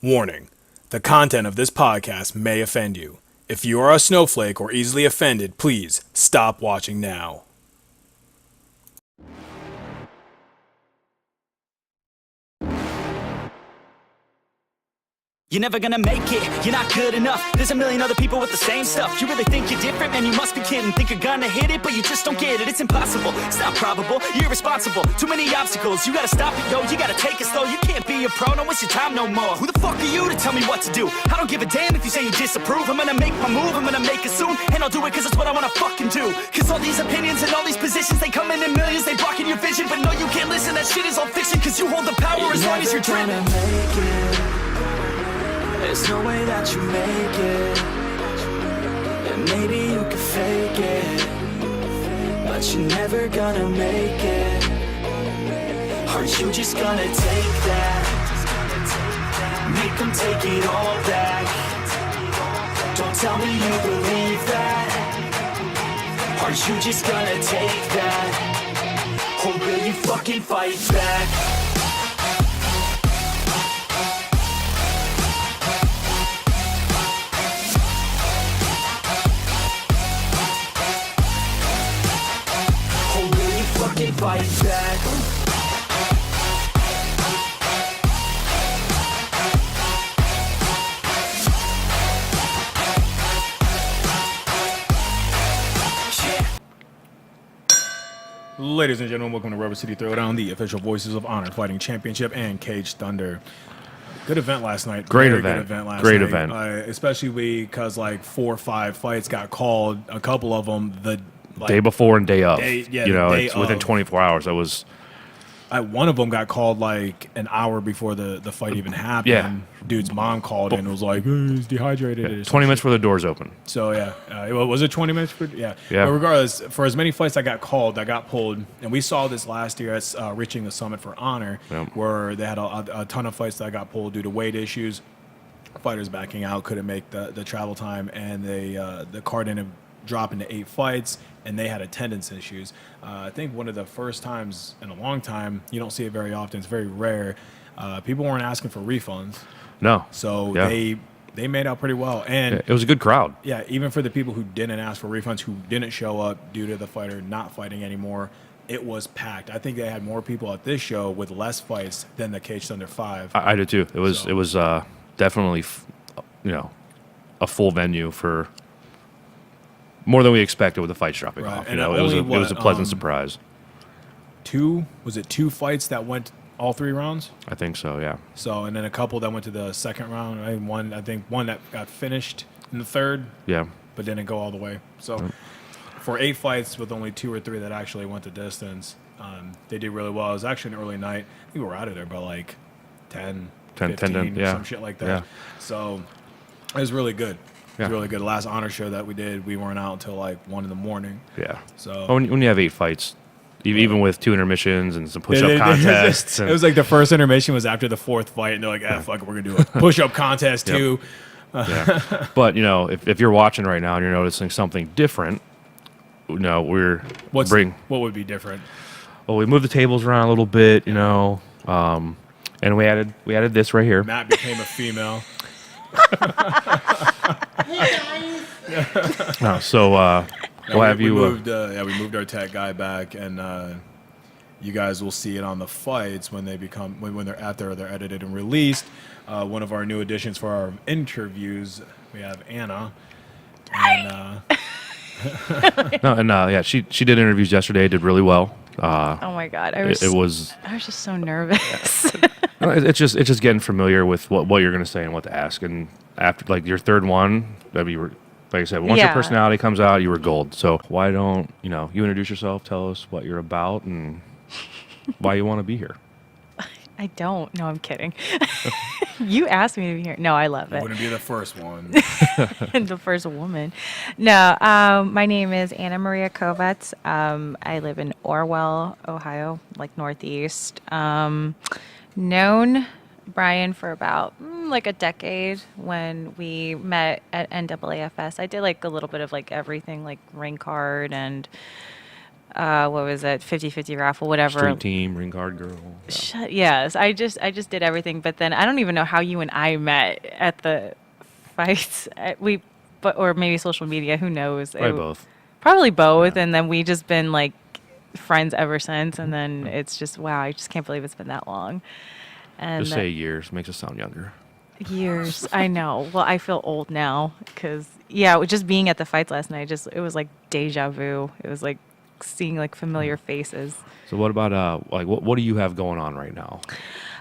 Warning: the content of this podcast may offend you. If you are a snowflake or easily offended, please stop watching now. You're never gonna make it, you're not good enough. There's a million other people with the same stuff. You really think you're different? Man, you must be kidding. Think you're gonna hit it, but you just don't get it. It's impossible, it's not probable, you're irresponsible. Too many obstacles, you gotta stop it, yo. You gotta take it slow, you can't be a pro. Don't waste your time no more. Who the fuck are you to tell me what to do? I don't give a damn if you say you disapprove. I'm gonna make my move, I'm gonna make it soon. And I'll do it cause it's what I wanna fucking do. Cause all these opinions and all these positions, they come in millions, they blocking your vision. But no, you can't listen, that shit is all fiction. Cause you hold the power as long as you're dreaming. There's no way that you make it. And maybe you could fake it, but you're never gonna make it. Aren't you just gonna take that? Make them take it all back. Don't tell me you believe that. Aren't you just gonna take that? Or will you fucking fight back? Fight back. Ladies and gentlemen, welcome to Rubber City Throwdown, the official Voices of Honor Fighting Championship and Cage Thunder. Good event last night. Great event. Good event last Great night. event. Especially because like 4 or 5 fights got called. A couple of them the day before and day of. Day it's within 24 hours. That was. One of them got called like an hour before the fight even happened. Yeah. Dude's mom called in and was like, he's dehydrated. Yeah, 20 minutes before the doors open. So, was it 20 minutes? Yeah. Yeah. But regardless, for as many fights that got called, that got pulled, and we saw this last year at Reaching the Summit for Honor, where they had a ton of fights that got pulled due to weight issues. Fighters backing out, couldn't make the travel time, and the card ended up dropping to 8 fights, and they had attendance issues. I think one of the first times in a long time, you don't see it very often, it's very rare, people weren't asking for refunds. No. So they made out pretty well. And it was a good crowd. Yeah, even for the people who didn't ask for refunds, who didn't show up due to the fighter not fighting anymore, it was packed. I think they had more people at this show with less fights than the Cage Thunder 5. I did too. It was definitely a full venue for more than we expected with the fights dropping off. And it was a pleasant surprise. 2 fights that went all 3 rounds? I think so, yeah. So, and then a couple that went to the second round. I think one that got finished in the third. Yeah. But didn't go all the way. So, for 8 fights with only 2 or 3 that actually went the distance, they did really well. It was actually an early night. I think we were out of there by like 10, 15, some shit like that. Yeah. So, it was really good. It was Yeah. really good. The last honor show that we did, we weren't out until like 1 in the morning. Yeah. So when you have 8 fights, even with 2 intermissions and some push-up contests. It was like the first intermission was after the 4th fight, and they're like, fuck it, we're going to do a push-up contest too. Yeah. But, if you're watching right now and you're noticing something different, what would be different? Well, we moved the tables around a little bit, and we added this right here. Matt became a female. We'll have you. We moved our tech guy back, and you guys will see it on the fights when they're after they're edited and released. One of our new additions for our interviews, we have Anna. And, she did interviews yesterday. Did really well. Oh my God, I was just so nervous. It's just getting familiar with what you're going to say and what to ask, and after like your third one, like I said, once your personality comes out, you were gold. So why don't you introduce yourself, tell us what you're about, and why you want to be here? I don't. No, I'm kidding. You asked me to be here. No, I love it. You wouldn't be the first one. The first woman. No, my name is Anna Maria Kovats. I live in Orwell, Ohio, like Northeast. Known Brian for about like a decade when we met at NAAFS. I did like a little bit of like everything, like ring card and what was it, 50-50 raffle, whatever. Street team, ring card girl. Yes, I just did everything. But then I don't even know how you and I met at the fights. Or maybe social media. Who knows? Probably both. Probably both. And then we just been like friends ever since. And then it's just wow. I just can't believe it's been that long. And Just say years makes us sound younger. years. I know. Well, I feel old now because just being at the fights last night, it was like deja vu. It was like seeing like familiar faces. So what about what do you have going on right now?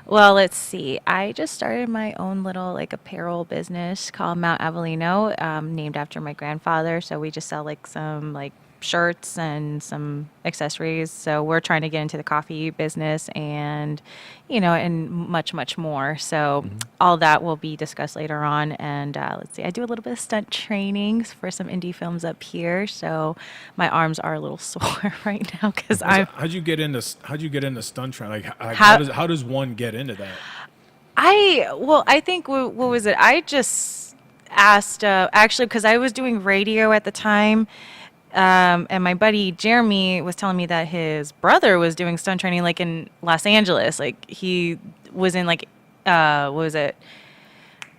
Well, let's see. I just started my own little like apparel business called Mount Avellino, named after my grandfather. So we just sell like some like shirts and some accessories. So we're trying to get into the coffee business and, and much, much more. So all that will be discussed later on. And let's see, I do a little bit of stunt trainings for some indie films up here. So my arms are a little sore right now because How'd you get into stunt training? Like how does one get into that? I think what was it? I just asked actually because I was doing radio at the time. And my buddy Jeremy was telling me that his brother was doing stunt training like in Los Angeles. Like he was in like, what was it?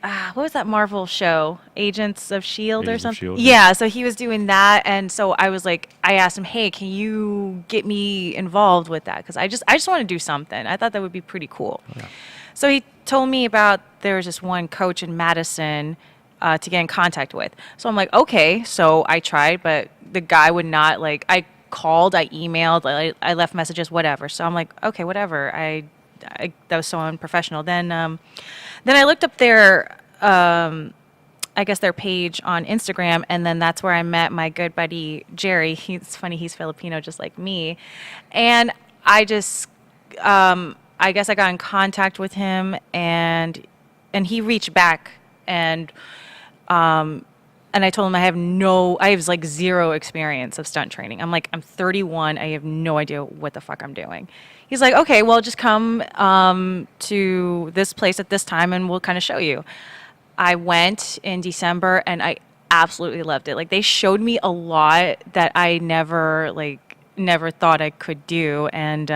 What was that Marvel show? Agents of S.H.I.E.L.D. or Agents of something? S.H.I.E.L.D., Yeah, so he was doing that. And so I was like, I asked him, hey, can you get me involved with that? Because I just want to do something. I thought that would be pretty cool. Yeah. So he told me about there was this one coach in Madison to get in contact with. So I'm like, okay. So I tried, but the guy would not like. I called, I emailed, I left messages, whatever. So I'm like, okay, whatever. I that was so unprofessional. Then I looked up their I guess their page on Instagram, and then that's where I met my good buddy Jerry. He's funny, he's Filipino just like me, and I just I guess I got in contact with him, and he reached back and I told him I have like zero experience of stunt training. I'm like, I'm 31. I have no idea what the fuck I'm doing. He's like, okay, well, just come to this place at this time and we'll kind of show you. I went in December and I absolutely loved it. Like they showed me a lot that I never thought I could do. And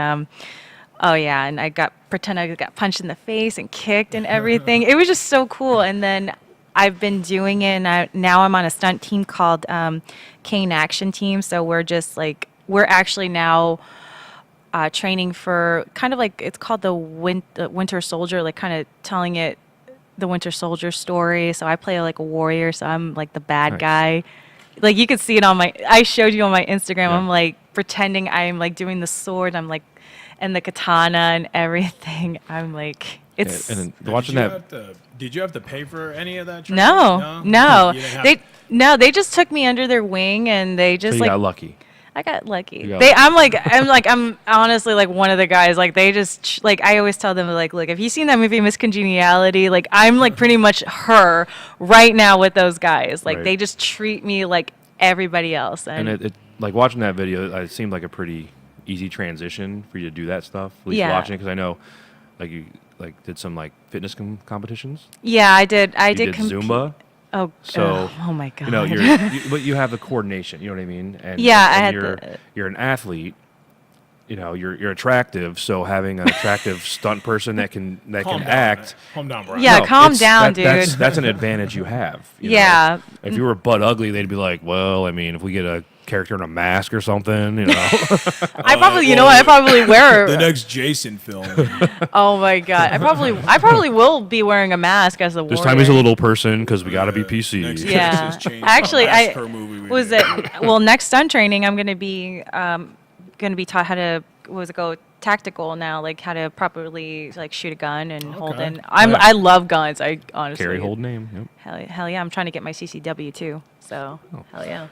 oh yeah, and I got punched in the face and kicked and everything. It was just so cool. And then I've been doing it, and now I'm on a stunt team called Kane Action Team. So we're actually now training for kind of like, it's called the Winter Soldier, like kind of telling it the Winter Soldier story. So I play like a warrior, so I'm like the bad guy. Like you could see it I showed you on my Instagram. Yeah. I'm like pretending I'm like doing the sword. I'm like, and the katana and everything. I'm like, it's. And watching that. Did you have to pay for any of that training? No. They just took me under their wing and they just so you got lucky. I got lucky. I'm honestly like one of the guys. Like they just like I always tell them like, look, if you've seen that movie Miss Congeniality, like I'm like pretty much her right now with those guys. Like they just treat me like everybody else. And it like watching that video, it seemed like a pretty easy transition for you to do that stuff. At least watching it, because I know like you did some like fitness competitions. Yeah, I did. You did Zumba. Oh, so oh my god! But you have the coordination. You know what I mean? And you're an athlete. You're attractive. So having an attractive stunt person that can act. Calm down, bro. Yeah, calm down, dude. That's an advantage you have. Yeah. If you were butt ugly, they'd be like, well, I mean, if we get a character in a mask or something, I probably wear the next Jason film. Oh my god, I probably will be wearing a mask as a warrior. This time he's a little person because we got to be PC. Yeah, actually, next stunt training, I'm gonna be taught how to go tactical now, like how to properly like shoot a gun and hold in. I love guns. I honestly carry, hold, name. Yep. Hell yeah, I'm trying to get my CCW too. So hell yeah.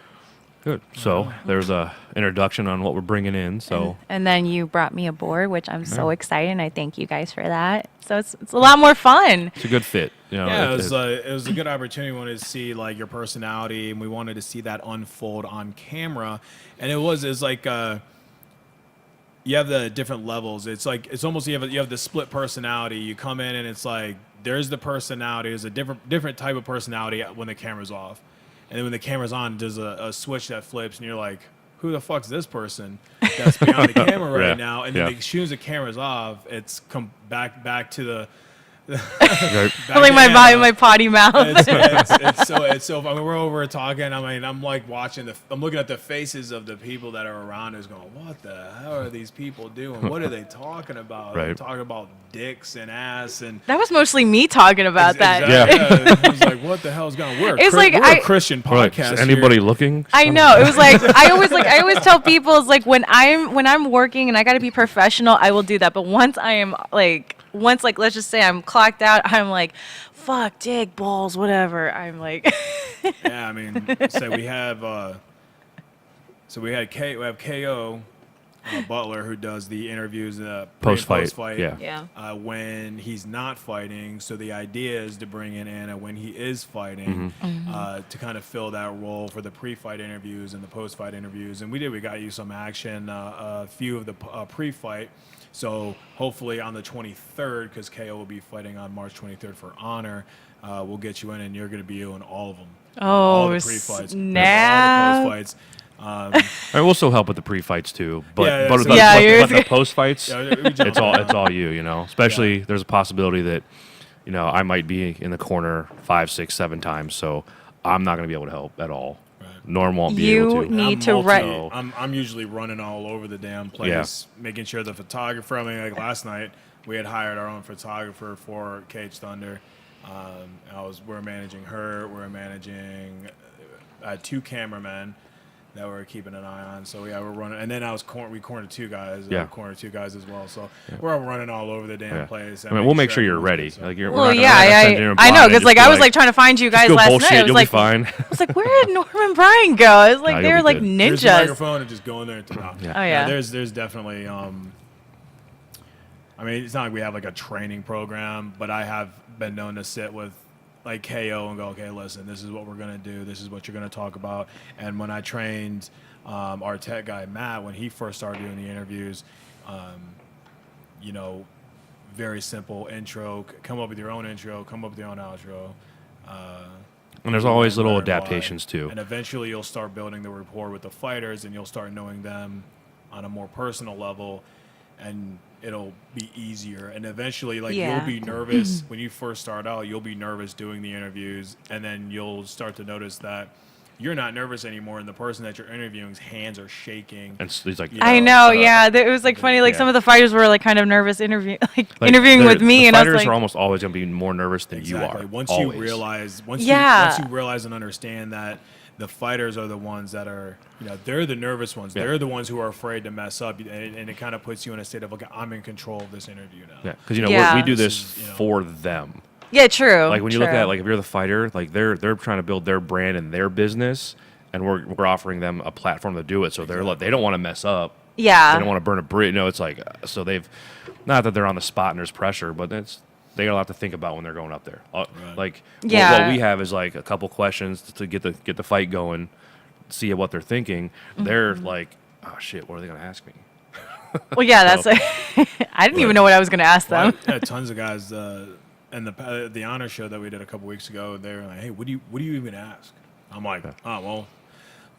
Good. So there's a introduction on what we're bringing in. So and then you brought me aboard, which I'm so excited, and I thank you guys for that. So it's a lot more fun. It's a good fit. It was a good opportunity. We wanted to see like your personality, and we wanted to see that unfold on camera. And it's like you have the different levels. It's like it's almost you have the split personality. You come in and it's like there's the personality. There's a different type of personality when the camera's off. And then when the camera's on, there's a switch that flips, and you're like, who the fuck's this person that's behind the camera right Yeah. now? And Yeah. then as soon as the camera's off, it's come back to the Right. back Like to my Anna. my potty mouth. It's so. I mean, we're over talking. I mean, I'm like watching I'm looking at the faces of the people that are around us, going, "What the hell are these people doing? What are they talking about? Right. They're talking about dicks and ass and." That was mostly me talking about that. Exactly, yeah. I was like, "What the hell's going on?" We're It's like we're a Christian We're like, podcast. is anybody here. looking? I know. It was like I always tell people it's like when I'm working and I got to be professional, I will do that. But once let's just say I'm clocked out, I'm like, fuck, dick, balls, whatever. I'm like, Yeah, I mean, so we have we have KO Butler, who does the interviews Post-fight, yeah. yeah. When he's not fighting. So the idea is to bring in Anna when he is fighting to kind of fill that role for the pre-fight interviews and the post-fight interviews. And we got you some action, a few of the pre-fight. So hopefully on the 23rd, because KO will be fighting on March 23rd for Honor, we'll get you in and you're going to be in all of them. All the pre-fights, snap. all the post-fights. I mean, we'll still help with the pre-fights too, but Yeah, but, so- but, Yeah, but the post-fights, Yeah, we jump it's all in. it's all you know. Especially there's a possibility that I might be in the corner 5, 6, 7 times, so I'm not going to be able to help at all. Right. Norm won't be You able to. need I'm to multi- I'm usually running all over the damn place, Yeah. making sure the photographer. I mean, like last night, we had hired our own photographer for Cage Thunder. We're managing her. We're managing 2 cameramen that we're keeping an eye on. So yeah, we're running, and then we cornered 2 guys. Yeah. Cornered 2 guys as well. So we're all running all over the damn Yeah. place. I mean, we'll make sure you're everyone's ready. good, so- Like we're Well, not gonna- yeah, we're not gonna send you in I know, blind because and like just I be was like trying to find you guys go last bullshit, night. I was you'll like, be fine. I was like, where did Norm and Brian go? I was like, Nah, they you'll were be like good. Here's the ninjas. microphone and just go in there and talk. Yeah. Oh yeah. There's definitely I mean, it's not like we have like a training program, but I have been known to sit with like KO and go, okay, listen, this is what we're gonna do. This is what you're gonna talk about. And when I trained our tech guy Matt, when he first started doing the interviews, very simple intro. Come up with your own intro. Come up with your own outro. And there's always little Why. adaptations too. And eventually you'll start building the rapport with the fighters and you'll start knowing them on a more personal level and it'll be easier. And eventually, Yeah. you'll be nervous when you first start out, you'll be nervous doing the interviews and then you'll start to notice that you're not nervous anymore and the person that you're interviewing's hands are shaking. And he's like, Yeah. I know, yeah. It was like funny. Like Yeah. some of the fighters were like kind of nervous interviewing they're- with me, the and I was fighters like, are almost always going to be more nervous than Exactly. you are. Once always. you realize, once Yeah. you realize and understand that the fighters are the ones that are, they're the nervous ones. Yeah. They're the ones who are afraid to mess up, and it kind of puts you in a state of, okay, I'm in control of this interview now. Yeah, because Yeah. we do This this is, for them. yeah, true. Like when you look true. at like if you're the fighter, like they're trying to build their brand and their business, and we're offering them a platform to do it. So they don't want to mess up. yeah, They don't want to burn a bridge. No, it's like so they've not that they're on the spot and there's pressure, but they got a lot to think about when they're going up there. Like Yeah. what we have is like a couple questions to get the fight going, see what they're thinking. They're like, oh shit, what are they gonna ask me? well, yeah, that's. So- I didn't even know what I was going to ask Well, them. I had tons of guys in the honor show that we did a couple weeks ago. They were like, hey, what do you even ask? I'm like, oh well,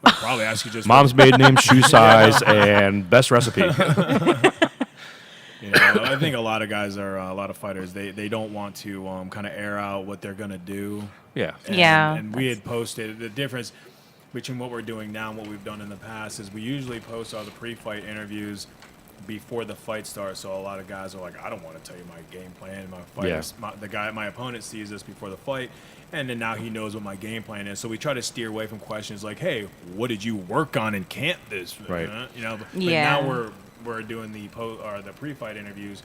we'll probably ask you just Mom's maiden name, shoe size, and best recipe. I think a lot of guys are a lot of fighters. They don't want to kind of air out what they're gonna do. Yeah. And we had posted the difference between what we're doing now and what we've done in the past is we usually post all the pre-fight interviews before the fight starts. So a lot of guys are like, I don't want to tell you my game plan. My opponent sees this before the fight, and then now he knows what my game plan is. So we try to steer away from questions like, hey, what did you work on in camp this? Right. But Yeah. now we're doing the pre-fight interviews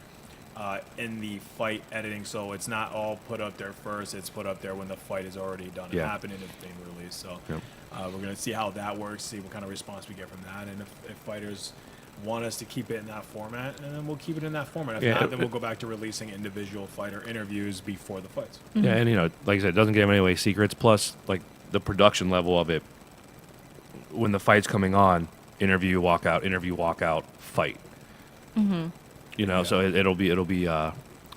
in the fight editing, so it's not all put up there first. It's put up there when the fight is already done and Yeah. happening and being released. So Yep. we're going to see how that works, see what kind of response we get from that, and if fighters want us to keep it in that format, and then we'll keep it in that format. If Yeah, not, then we'll go back to releasing individual fighter interviews before the fights. Yeah, and like I said, it doesn't give any away secrets. Plus, like the production level of it, when the fight's coming on, interview, walkout, fight. Yeah. So it'll be. I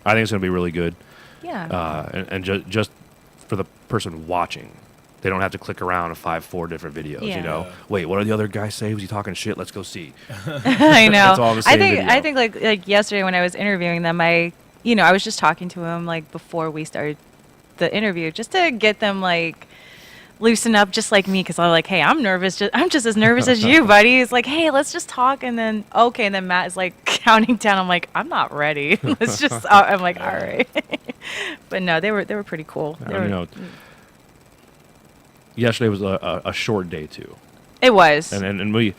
think it's gonna be really good. Yeah. And just for the person watching, they don't have to click around to 4 different videos. Yeah. You know, wait, what did the other guy say? Was he talking shit? Let's go see. I know. It's all the same video. I think like yesterday when I was interviewing them, I was just talking to him like before we started the interview, just to get them like loosen up, just like me, because I'm like, hey, I'm nervous. I'm just as nervous as you, buddy. It's like, hey, let's just talk, and then okay, and then Matt is like counting down. I'm like, I'm not ready. Let's just. I'm like, all right. But no, they were pretty cool. Yesterday was a short day too. It was. And we.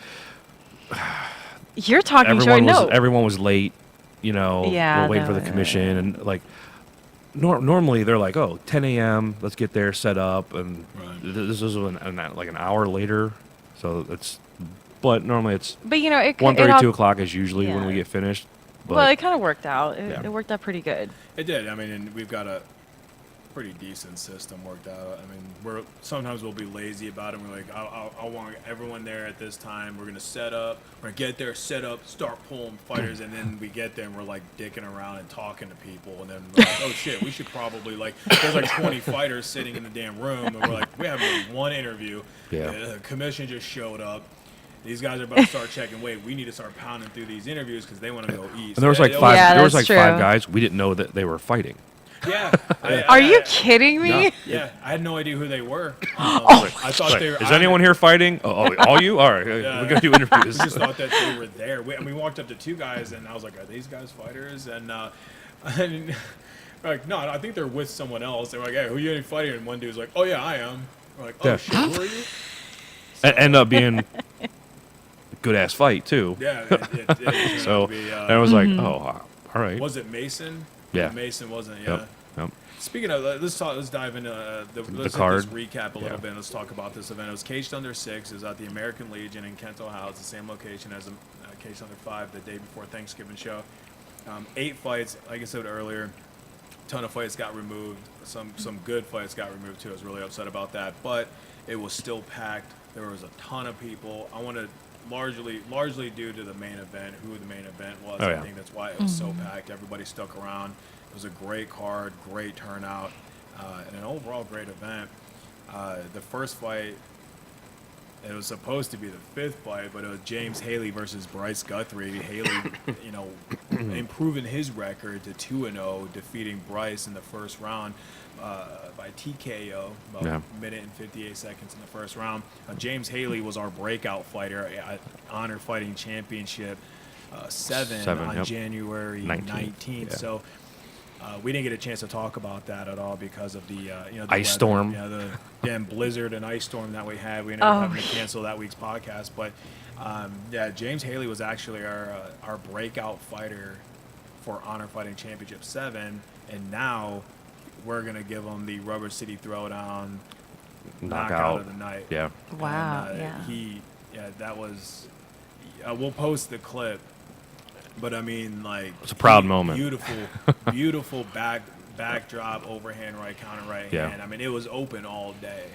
You're talking short. No. Everyone was late. Yeah, we're waiting for the commission, and like. Normally they're like, 10 a.m. Let's get there, set up, and this was like an hour later, so it's. But normally it's. But 1:30, 2 o'clock is usually when we get finished. But well, it kind of worked out. It worked out pretty good. It did. I mean, and we've got a pretty decent system worked out. I mean, sometimes we'll be lazy about it. We're like, I want everyone there at this time. We're gonna set up. We're gonna get there, set up, start pulling fighters, and then we get there and we're like dicking around and talking to people, and then we're like, oh shit, we should probably there's like 20 fighters sitting in the damn room, and we're like, we haven't one interview. Yeah. The commission just showed up. These guys are about to start checking. Wait, we need to start pounding through these interviews because they want to go eat. And there was like five. There was like 5 guys. We didn't know that they were fighting. Yeah. Are you kidding me? No. Yeah, I had no idea who they were. I thought they were. Is anyone here fighting? All you? All right, Yeah. we're gonna do interviews. We just thought that they were there. We walked up to 2 guys, and I was like, "Are these guys fighters?" And we're like, "No, I think they're with someone else." They were like, "Hey, who you fighting?" And one dude's like, "Oh yeah, I am." We're like, "Oh Yeah. shit, who are you?" End up being a good ass fight too. Yeah. It turned So out to be, and I was like, all right. was it Mason? Yeah. Mason wasn't. Yeah. Yep. Speaking of, let's dive into let's card. Just recap a little bit. Let's talk about this event. It was Caged Under 6. It was at the American Legion in Kent, Ohio. It's the same location as Caged Under 5, the day before Thanksgiving show. 8 fights, like I said earlier. Ton of fights got removed. Some good fights got removed too. I was really upset about that, but it was still packed. There was a ton of people. I want to largely due to the main event, who the main event was. I think that's why it was so packed. Everybody stuck around. It was a great card, great turnout, and an overall great event. The first fight, it was supposed to be the 5th fight, but it was James Haley versus Bryce Guthrie. Haley, improving his record to 2-0, defeating Bryce in the first round by TKO, about a minute and 58 seconds in the first round. James Haley was our breakout fighter at Honor Fighting Championship 7 on January 19th. Yeah. So we didn't get a chance to talk about that at all because of the the ice storm. Yeah, the damn blizzard and ice storm that we had. We ended up having to cancel that week's podcast. But James Haley was actually our breakout fighter for Honor Fighting Championship 7, and now we're gonna give him the Rubber City Throwdown knockout of the night. Yeah. Wow. And, that was. We'll post the clip. But I mean, like, it's a proud moment. Beautiful backdrop, overhand right, counter right hand. I mean, it was open all day,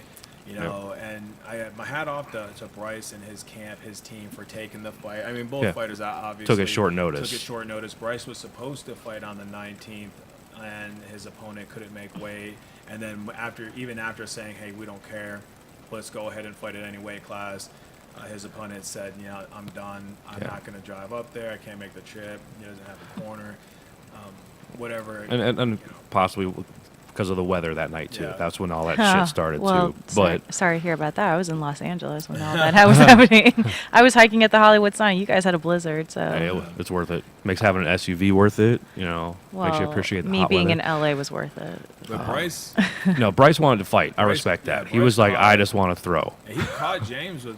And I had my hat off to Bryce and his camp, his team for taking the fight. I mean, both fighters obviously took it short notice. Bryce was supposed to fight on the 19th, and his opponent couldn't make weight. And then after saying, "Hey, we don't care, let's go ahead and fight at any weight class." His opponent said, I'm done. I'm not going to drive up there. I can't make the trip. He doesn't have a corner. Whatever. And possibly because of the weather that night, too. Yeah. That's when all that shit started, too. Sorry to hear about that. I was in Los Angeles when all that was happening. I was hiking at the Hollywood sign. You guys had a blizzard, so. Hey, it's worth it. Makes having an SUV worth it, makes you appreciate the hot me being weather. in LA was worth it. But Bryce? No, Bryce wanted to fight. I respect that. He was like, I just want to throw. He caught James with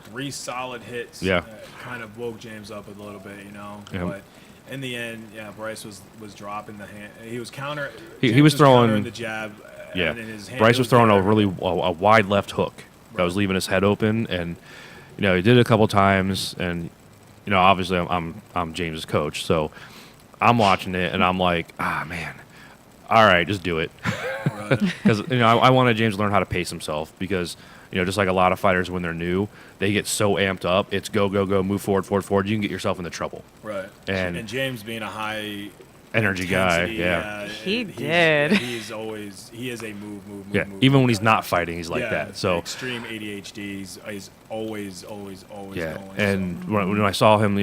three solid hits. Yeah. Kind of woke James up a little bit, Yeah. But in the end, Bryce was dropping the hand. He was counter. He was throwing the jab. Yeah. And his hand Bryce was throwing a wide left hook that was leaving his head open, and he did it a couple times, and obviously I'm James's coach, so I'm watching it and I'm like, man, all right, just do it, because I wanted James to learn how to pace himself, because just like a lot of fighters when they're new, they get so amped up. It's go, move forward. You can get yourself into trouble. Right. And James being a high energy guy. intensity, Yeah. He did. He is a move. Yeah. Move Even when he's guy. not fighting, he's like Yeah, that. So extreme ADHD. He's always yeah. going. And when I saw him,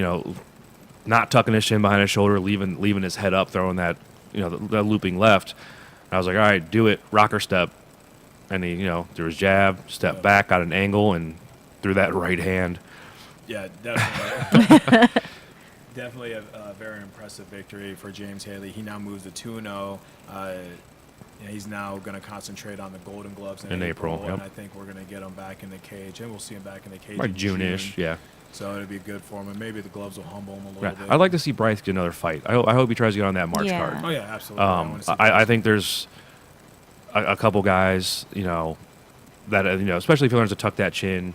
not tucking his chin behind his shoulder, leaving his head up, throwing that, the looping left, I was like, all right, do it, rocker step. And he, threw his jab, stepped back, got an angle, and threw that right hand. Yeah, definitely. Definitely a very impressive victory for James Haley. He now moves to 2-0. He's now going to concentrate on the Golden Gloves in April. Yep. And I think we're going to get him back in the cage. And we'll see him back in the cage Like in June-ish, June. yeah. So it'll be good for him. And maybe the gloves will humble him a little Yeah. bit. I'd like to see Bryce get another fight. I hope he tries to get on that March Yeah. card. Oh, yeah, absolutely. I think there's a couple guys, that, especially if he learns to tuck that chin,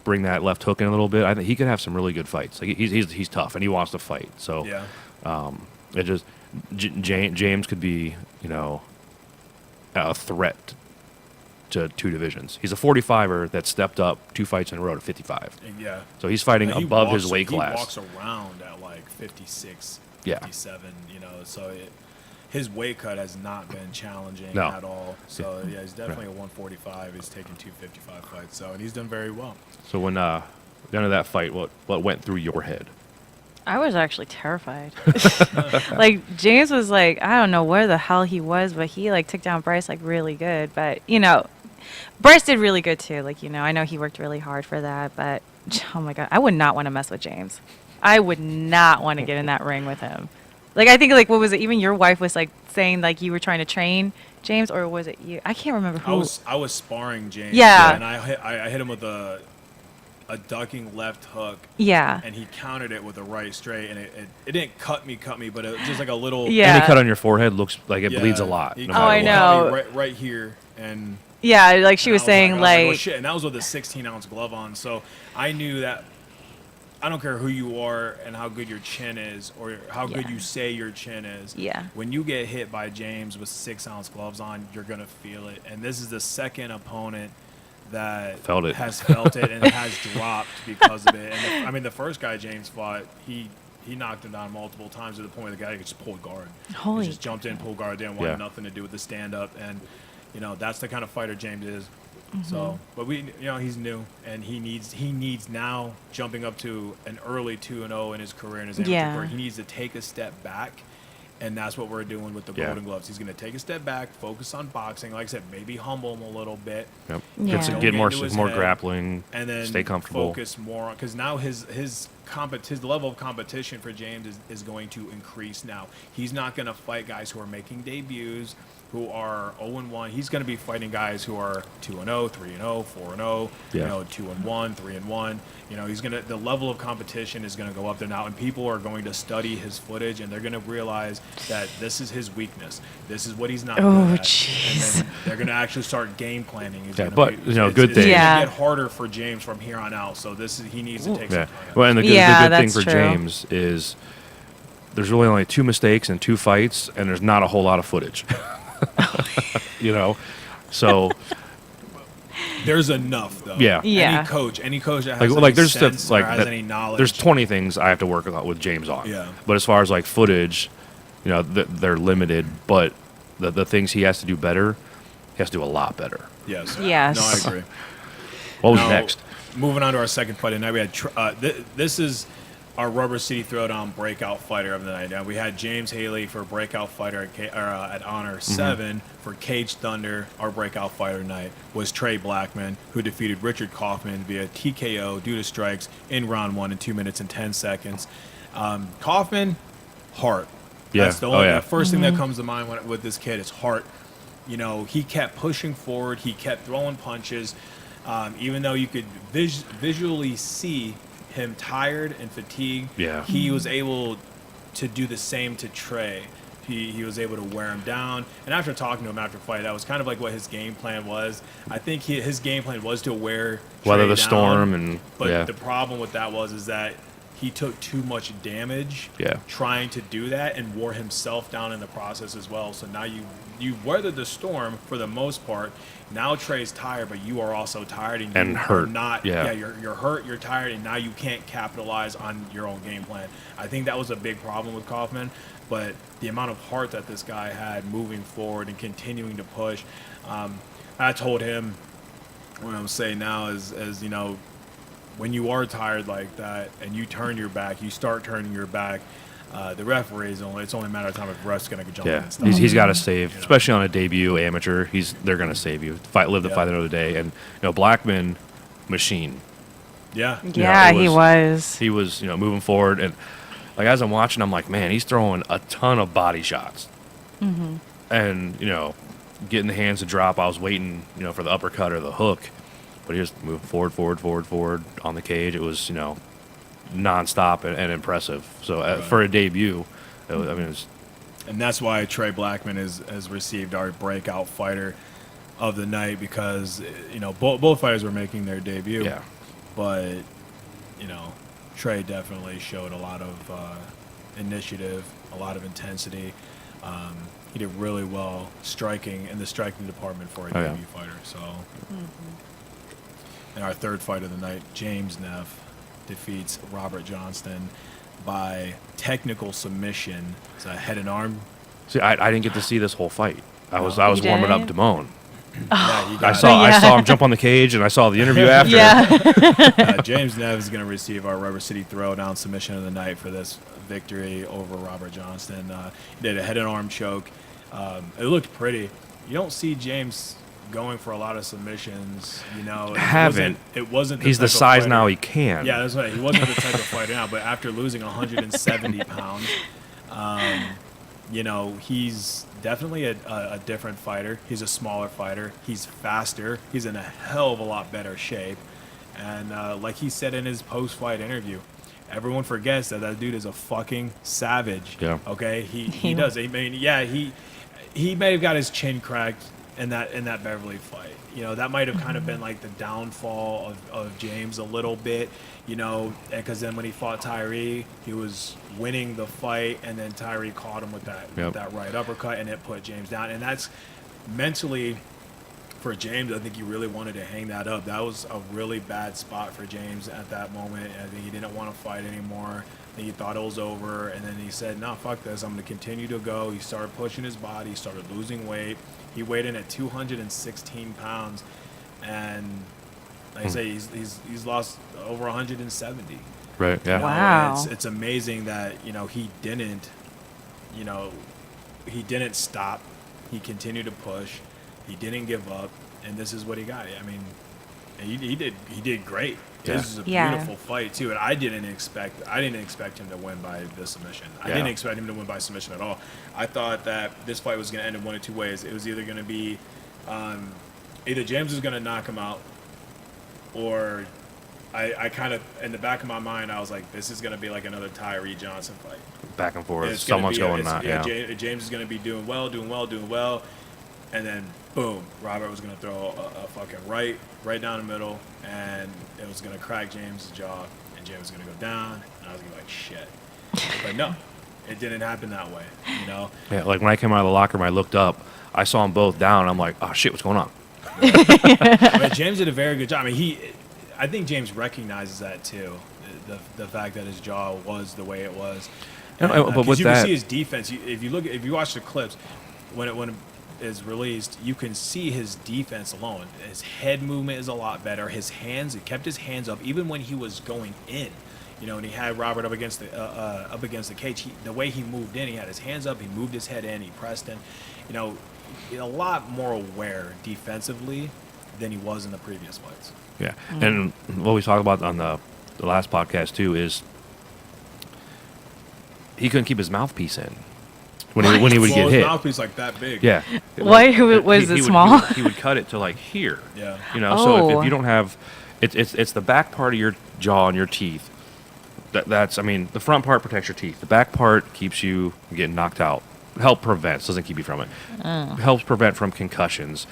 bring that left hook in a little bit. I think he could have some really good fights. Like he's tough and he wants to fight. So yeah. it just James could be, a threat to two divisions. He's a 45er that stepped up 2 fights in a row to 55. Yeah. So he's fighting He above walks- his weight class. He walks around at like 56, Yeah. 57, so his weight cut has not been challenging No. at all. So, yeah, he's definitely a 145. He's taken 255 fights, and he's done very well. So when the end of that fight, what went through your head? I was actually terrified. Like James was like, I don't know where the hell he was, but he like took down Bryce like really good. But Bryce did really good too. Like I know he worked really hard for that. But oh my god, I would not want to mess with James. I would not want to get in that ring with him. Like I think like what was it? Even your wife was like saying like you were trying to train James, or was it you? I can't remember who. I was sparring James. Yeah. And I hit him with a ducking left hook. Yeah. And he countered it with a right straight, and it didn't cut me, but it was just like a little. Yeah. Any cut on your forehead looks like it Yeah, bleeds a lot. he no cut matter I what. know. me right here, and Yeah, like she and was I saying I was like oh, shit, and that was with a 16-ounce glove on, so I knew that. I don't care who you are and how good your chin is or how good Yeah. you say your chin is. Yeah. When you get hit by James with 6-ounce gloves on, you're going to feel it. And this is the second opponent that Felt it. has felt it and has dropped because of it. And the first guy James fought, he knocked him down multiple times to the point where the guy just pulled guard. Holy He just jumped in, pulled guard, didn't want Yeah. nothing to do with the stand-up. And, that's the kind of fighter James is. Mm-hmm. So, but he's new, and he needs now jumping up to an early 2-0 in his career in his amateur Yeah. career. He needs to take a step back, and that's what we're doing with the Yeah. Golden Gloves. He's going to take a step back, focus on boxing. Like I said, maybe humble him a little bit, Yep. Yeah. Get, Don't get more into his more head, grappling. and then stay comfortable. focus more on, because now his level of competition for James is going to increase now. He's not going to fight guys who are making debuts, who are 0-1. He's going to be fighting guys who are 2-0, 3-0, 4-0, Yeah. 2-1, 3-1. The level of competition is going to go up there now, and people are going to study his footage, and they're going to realize that this is his weakness. This is what he's not Oh, good at. jeez. And then they're going to actually start game planning. It's Yeah, gonna but, be- good it's thing. Yeah. going to get harder for James from here on out. So he needs to take Yeah. some time. Well, and the Yeah, good thing that's for true. James is there's really only 2 mistakes and 2 fights, and there's not a whole lot of footage. So There's enough though. Yeah. Yeah. Any coach that has like any there's sense stuff like or has that, any knowledge. there's 20 things I have to work with James on. Yeah. But as far as like footage, they're limited. But the things he has to do better, he has to do a lot better. Yes. Yes. No, I agree. What was Now, next? Moving on to our second fight tonight, we had this is our Rubber City Throwdown breakout fighter of the night. Now we had James Haley for breakout fighter at Honor 7. For Cage Thunder, our breakout fighter tonight was Trey Blackman, who defeated Richard Kaufman via TKO due to strikes in round 1 in 2 minutes and 10 seconds. Kaufman, heart. Yeah. That's the the first thing that comes to mind with this kid is heart. He kept pushing forward. He kept throwing punches. Even though you could visually see him tired and fatigued, Yeah. he was able to do the same to Trey. He was able to wear him down. And after talking to him after fight, that was kind of like what his game plan was. I think his game plan was to wear Weather Trey the down, storm and but the problem with that is that he took too much damage Yeah. trying to do that and wore himself down in the process as well. So now you weathered the storm for the most part. Now Trey's tired, but you are also tired and you hurt. Are not. Yeah. You're hurt. You're tired, and now you can't capitalize on your own game plan. I think that was a big problem with Kaufman. but the amount of heart that this guy had moving forward and continuing to push. I told him, what I'm saying now is, as you know, when you are tired like that and you turn your back, you start turning your back. The referee's it's only a matter of time if ref's going to jump in and stop. He's got to save, especially on a debut amateur. They're going to save you. Live the fight another day. And Blackman, machine. Yeah. He was. He was moving forward, and like as I'm watching, I'm like, man, he's throwing a ton of body shots, and getting the hands to drop. I was waiting, for the uppercut or the hook, but he just moved forward on the cage. It was nonstop and impressive. So for a debut, it was. And that's why Trey Blackman has received our breakout fighter of the night, because both fighters were making their debut. Yeah. But Trey definitely showed a lot of initiative, a lot of intensity. He did really well in the striking department for a debut fighter. So, and our third fight of the night, James Neff defeats Robert Johnston by technical submission. It's a head and arm. See, I didn't get to see this whole fight. I was You warming up didn't? Damone. Yeah, I saw him jump on the cage, and I saw the interview after. James Neff is going to receive our Rubber City Throwdown submission of the night for this victory over Robert Johnston. He did a head and arm choke. It looked pretty. You don't see James going for a lot of submissions. It wasn't. He's the size now he can. Yeah, that's right. He wasn't the type of fighter now, but after losing 170 pounds, he's definitely a different fighter. He's a smaller fighter. He's faster. He's in a hell of a lot better shape. And like he said in his post-fight interview, everyone forgets that dude is a fucking savage. Yeah. Okay? He does. I mean, yeah, he may have got his chin cracked in that Beverly fight. That might have kind of been like the downfall of James a little bit, because then when he fought Tyree, he was winning the fight, and then Tyree caught him with that right uppercut, and it put James down. And that's mentally, for James, I think he really wanted to hang that up. That was a really bad spot for James at that moment. I think he didn't want to fight anymore. I think he thought it was over, and then he said, no, fuck this, I'm going to continue to go. He started pushing his body, started losing weight. He weighed in at 216 pounds, and like I say, he's lost over 170. Right. Yeah. Wow. It's amazing that he didn't stop. He continued to push. He didn't give up, and this is what he got. I mean, he did great. Yeah. This is a beautiful fight too, and I didn't expect him to win by the submission. I didn't expect him to win by submission at all. I thought that this fight was going to end in one of two ways. It was either going to be either James was going to knock him out, or I kind of, in the back of my mind, I was like, this is going to be like another Tyree Johnson fight. Back and forth. It's Someone's gonna be going on. James is going to be doing well, and then boom, Robert was going to throw a fucking right down the middle, and it was going to crack James' jaw, and James was going to go down, and I was going to be like, shit. But no, it didn't happen that way, Yeah, like when I came out of the locker room, I looked up, I saw them both down, I'm like, oh shit, what's going on? But James did a very good job. I mean, I think James recognizes that too, the fact that his jaw was the way it was. But with you that, can see his defense. If you watch the clips, when it is released, you can see his defense alone. His head movement is a lot better. His hands, he kept his hands up even when he was going in. And he had Robert up against the cage. The way he moved in, he had his hands up. He moved his head in. He pressed in. A lot more aware defensively than he was in the previous fights. yeah. And what we talked about on the last podcast too is he couldn't keep his mouthpiece in when he would get his hit. mouthpiece like that big. Yeah. Why was it small? He would cut it to like here. Yeah. So if you don't have, it's the back part of your jaw and your teeth. That's the front part protects your teeth. The back part keeps you from getting knocked out. Doesn't keep you from it. Helps prevent from concussions.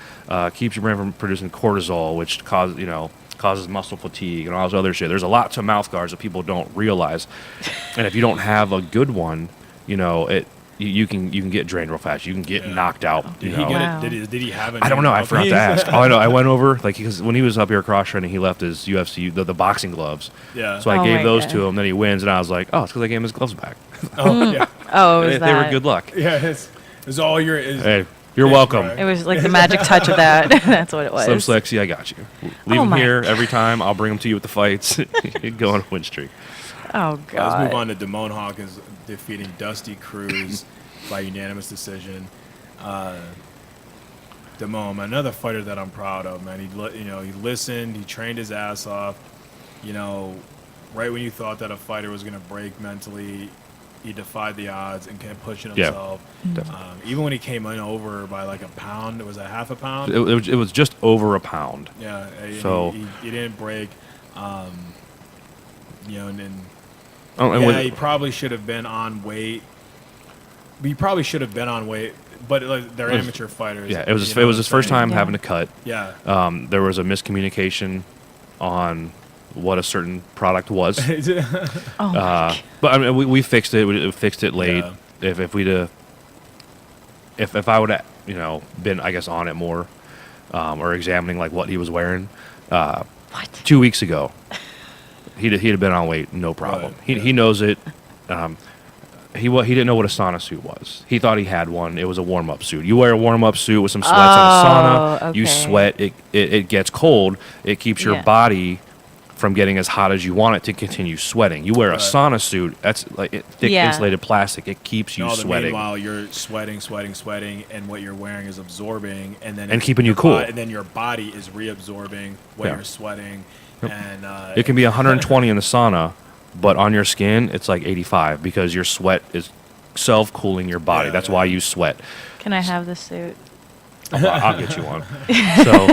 Keeps your brain from producing cortisol, which causes muscle fatigue and all this other shit. There's a lot to mouth guards that people don't realize, and if you don't have a good one, you can get drained real fast. You can get knocked out. Did he get it? Did he have it? I don't know. I forgot to ask. Oh, I know. I went over because when he was up here cross training, he left his UFC the boxing gloves. Yeah. So I Oh gave my those God. to him. Then he wins, and I was like, oh, it's because I gave him his gloves back. Oh yeah. Oh, it was They were that. good luck. Yeah, it's all your. Hey, you're welcome. right. It was like the magic touch of that. That's what it was. Slim Sexy, I got you. Leave Oh them my here every time. I'll bring them to you with the fights. Go on a win streak. Oh Let's God. move on to Damone Hawkins defeating Dusty Cruz by unanimous decision. Damone, another fighter that I'm proud of, man. He listened, he trained his ass off. Right when you thought that a fighter was gonna break mentally, he defied the odds and kept pushing himself. Even when he came in over by like a pound, was that half a pound? It was just over a pound. Yeah. So he didn't break. And he with, probably should have been on weight. He probably should have been on weight, but like, they're amateur fighters. yeah, it was his first time having to cut. Yeah. There was a miscommunication on what a certain product was. Oh my God. But I mean, we fixed it. We fixed it late. Yeah. If I would have been, I guess, on it more, or examining like what he was wearing, What? 2 weeks ago, he'd have been on weight, no problem. Right, He knows it. He didn't know what a sauna suit was. He thought he had one. It was a warm up suit. You wear a warm up suit with some sweats in a sauna. You okay. sweat. It gets cold. It keeps your Yeah. body from getting as hot as you want it to continue sweating. You wear a sauna suit. That's like thick Yeah. insulated plastic. It keeps you sweating. Meanwhile, you're sweating, and what you're wearing is absorbing, and then And keeping you cool. And then your body is reabsorbing what Yeah. you're sweating, and It can be 120 in the sauna, but on your skin it's like 85 because your sweat is self-cooling your body. Yeah, That's yeah. why you sweat. Can I have this suit? I'll get you one. So,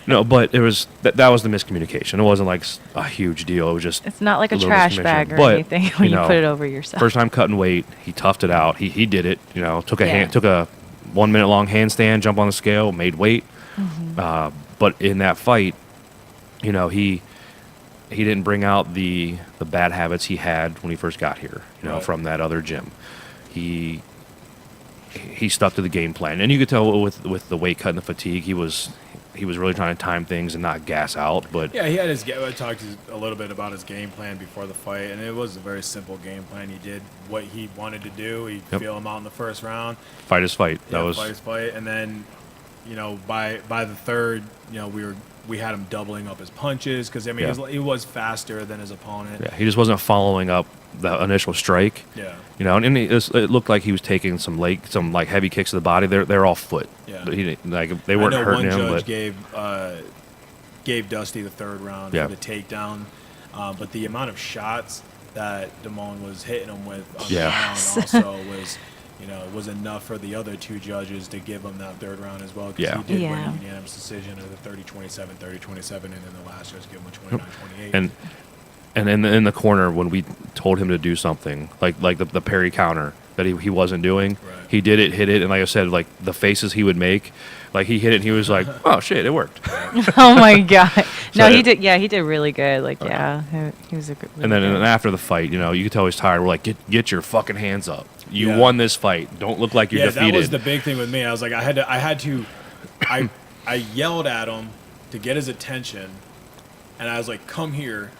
no, but it was that was the miscommunication. It wasn't like a huge deal. It was just It's not like a little trash miscommunication. bag or But, anything when you know, put it over yourself. First time cutting weight, he toughed it out. He did it. Took Yeah. a 1 minute long handstand, jump on the scale, made weight. Mm-hmm. But in that fight, he didn't bring out the bad habits he had when he first got here. Right. From that other gym. He stuck to the game plan, and you could tell with the weight cut and the fatigue, he was really trying to time things and not gas out. But yeah, he had I talked a little bit about his game plan before the fight, and it was a very simple game plan. He did what he wanted to do. He feel him out in the first round. fight is fight. That Yeah, was fight his fight, and then by the third, we had him doubling up his punches because Yeah. he was faster than his opponent. yeah. He just wasn't following up the initial strike. Yeah. And it looked like he was taking some heavy kicks to the body. They're all foot. Yeah. But they I weren't know hurting one him. judge But gave Dusty the third round Yeah. for the takedown, but the amount of shots that Damone was hitting him with on Yeah. the ground also was enough for the other two judges to give him that third round as well. Because Yeah. he did win Yeah. a unanimous decision of the 30-27, 30-27, and then the last judge gave him a 29-28. and in the corner when we told him to do something like the parry counter that he wasn't doing, Right. he did it, hit it, and like I said, like the faces he would make, like he hit it, and he was like, "Oh shit, it worked." Oh my God. No, So he it- did. Yeah, he did really good. Like, yeah, he was a good. And then after the fight, you could tell he's tired. We're like, get your fucking hands up. You Yeah. won this fight. Don't look like you're defeated. That was the big thing with me. I was like, I yelled at him to get his attention, and I was like, "Come here."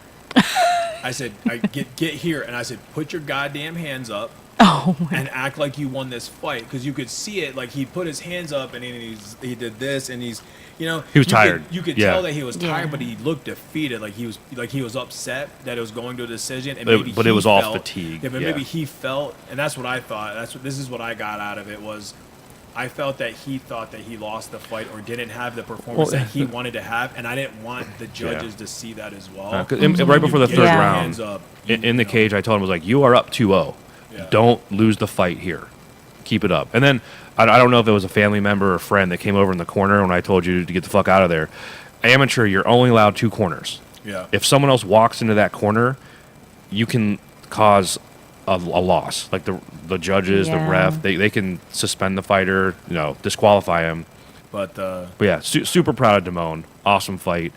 I said, "Get here," and I said, "Put your goddamn hands up." Oh my. And act like you won this fight, because you could see it. Like, he put his hands up and he did this, and he was tired. You could Yeah. tell that he was tired, Yeah. but he looked defeated. Like he was upset that it was going to a decision, and But it was all fatigue, Yeah, but yeah. maybe he felt, and that's what I thought. This is what I got out of it was. I felt that he thought that he lost the fight or didn't have the performance Well, that he wanted to have, and I didn't want the judges to see that as well. 'Cause So right when before you the get third your round, hands up, in the cage, I told him, I was like, "You are up 2-0. Yeah. Don't lose the fight here. Keep it up." And then I don't know if it was a family member or friend that came over in the corner when I told you to get the fuck out of there. Amateur, you're only allowed 2 corners. Yeah. If someone else walks into that corner, you can cause a loss. Like the judges, the Yeah. ref, they can suspend the fighter, disqualify him. But But yeah, super proud of Damone. Awesome fight.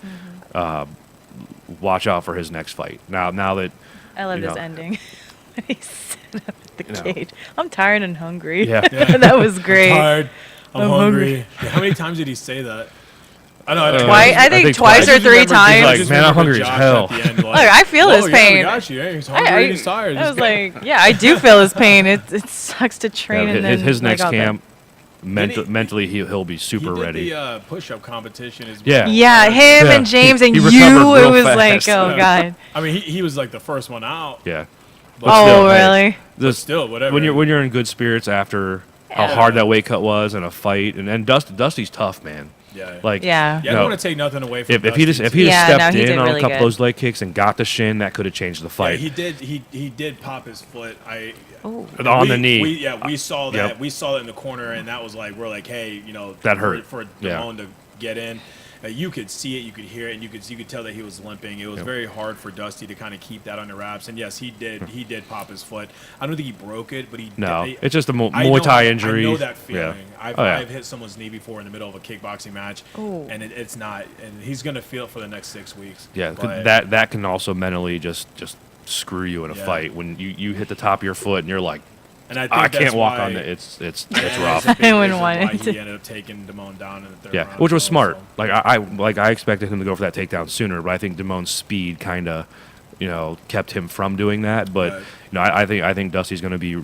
Watch out for his next fight. Now that I love you this know. ending. He set up at the You know. cage. I'm tired and hungry. Yeah. That was great. tired. I'm I'm hungry. hungry. Yeah, how many times did he say that? Twice, I think twice or three times. He's like, man, I'm hungry as hell. Look, I feel his pain. We got you. He's hungry. He's tired. I was like, yeah, I do feel his pain. It sucks to train and then his next like, camp. Mentally, he'll be super ready. He did the push-up competition as well. Yeah. Yeah, him and James and you. It was like, oh god. I mean, he was like the first one out. Yeah. But Oh really? still, whatever. When you're in good spirits after how hard that weight cut was and a fight, and Dusty's tough, man. Yeah. Like Yeah. I don't want to take nothing away from if Dusty, he just Yeah, stepped no, he in did on really a couple of good. those leg kicks and got the shin, that could have changed the fight. Yeah, he did pop his foot. On the knee. We saw that. Yep. We saw it in the corner, and that was like, we're like, hey, That hurt. for Yeah. Damone to get in. You could see it, you could hear it, and you could tell that he was limping. It was very hard for Dusty to kind of keep that under wraps. And yes, he did pop his foot. I don't think he broke it, but he No, did. It's just a Muay Thai injury. I know that feeling. Yeah. I've hit someone's knee before in the middle of a kickboxing match, Ooh. and it's not. And he's gonna feel it for the next 6 weeks. Yeah, 'cause But- that can also mentally just screw you in a Yeah. fight when you hit the top of your foot and you're like, And I, think I that's can't walk why- on it. It's that's rough. a big I wouldn't reason want why it to- He ended up taking Damone down in the third Yeah, round. which was as smart. well, Like I expected him to go for that takedown sooner, but I think Damone's speed kind of, kept him from doing that. But Right. I think Dusty's going to be,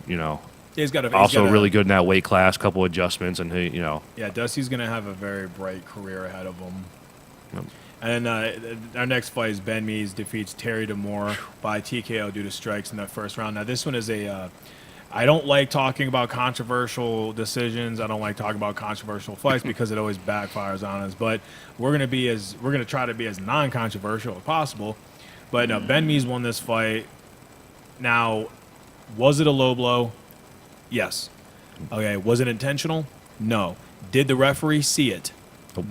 He's got also really good in that weight class. Couple adjustments, and he, Yeah, Dusty's gonna have a very bright career ahead of him. Yep. And our next fight is Ben Mees defeats Terry Demore by TKO due to strikes in that first round. Now this one is I don't like talking about controversial decisions. I don't like talking about controversial fights because it always backfires on us. But we're gonna try to be as non-controversial as possible. But no, Ben Mees won this fight. Now, was it a low blow? Yes. Okay. Was it intentional? No. Did the referee see it?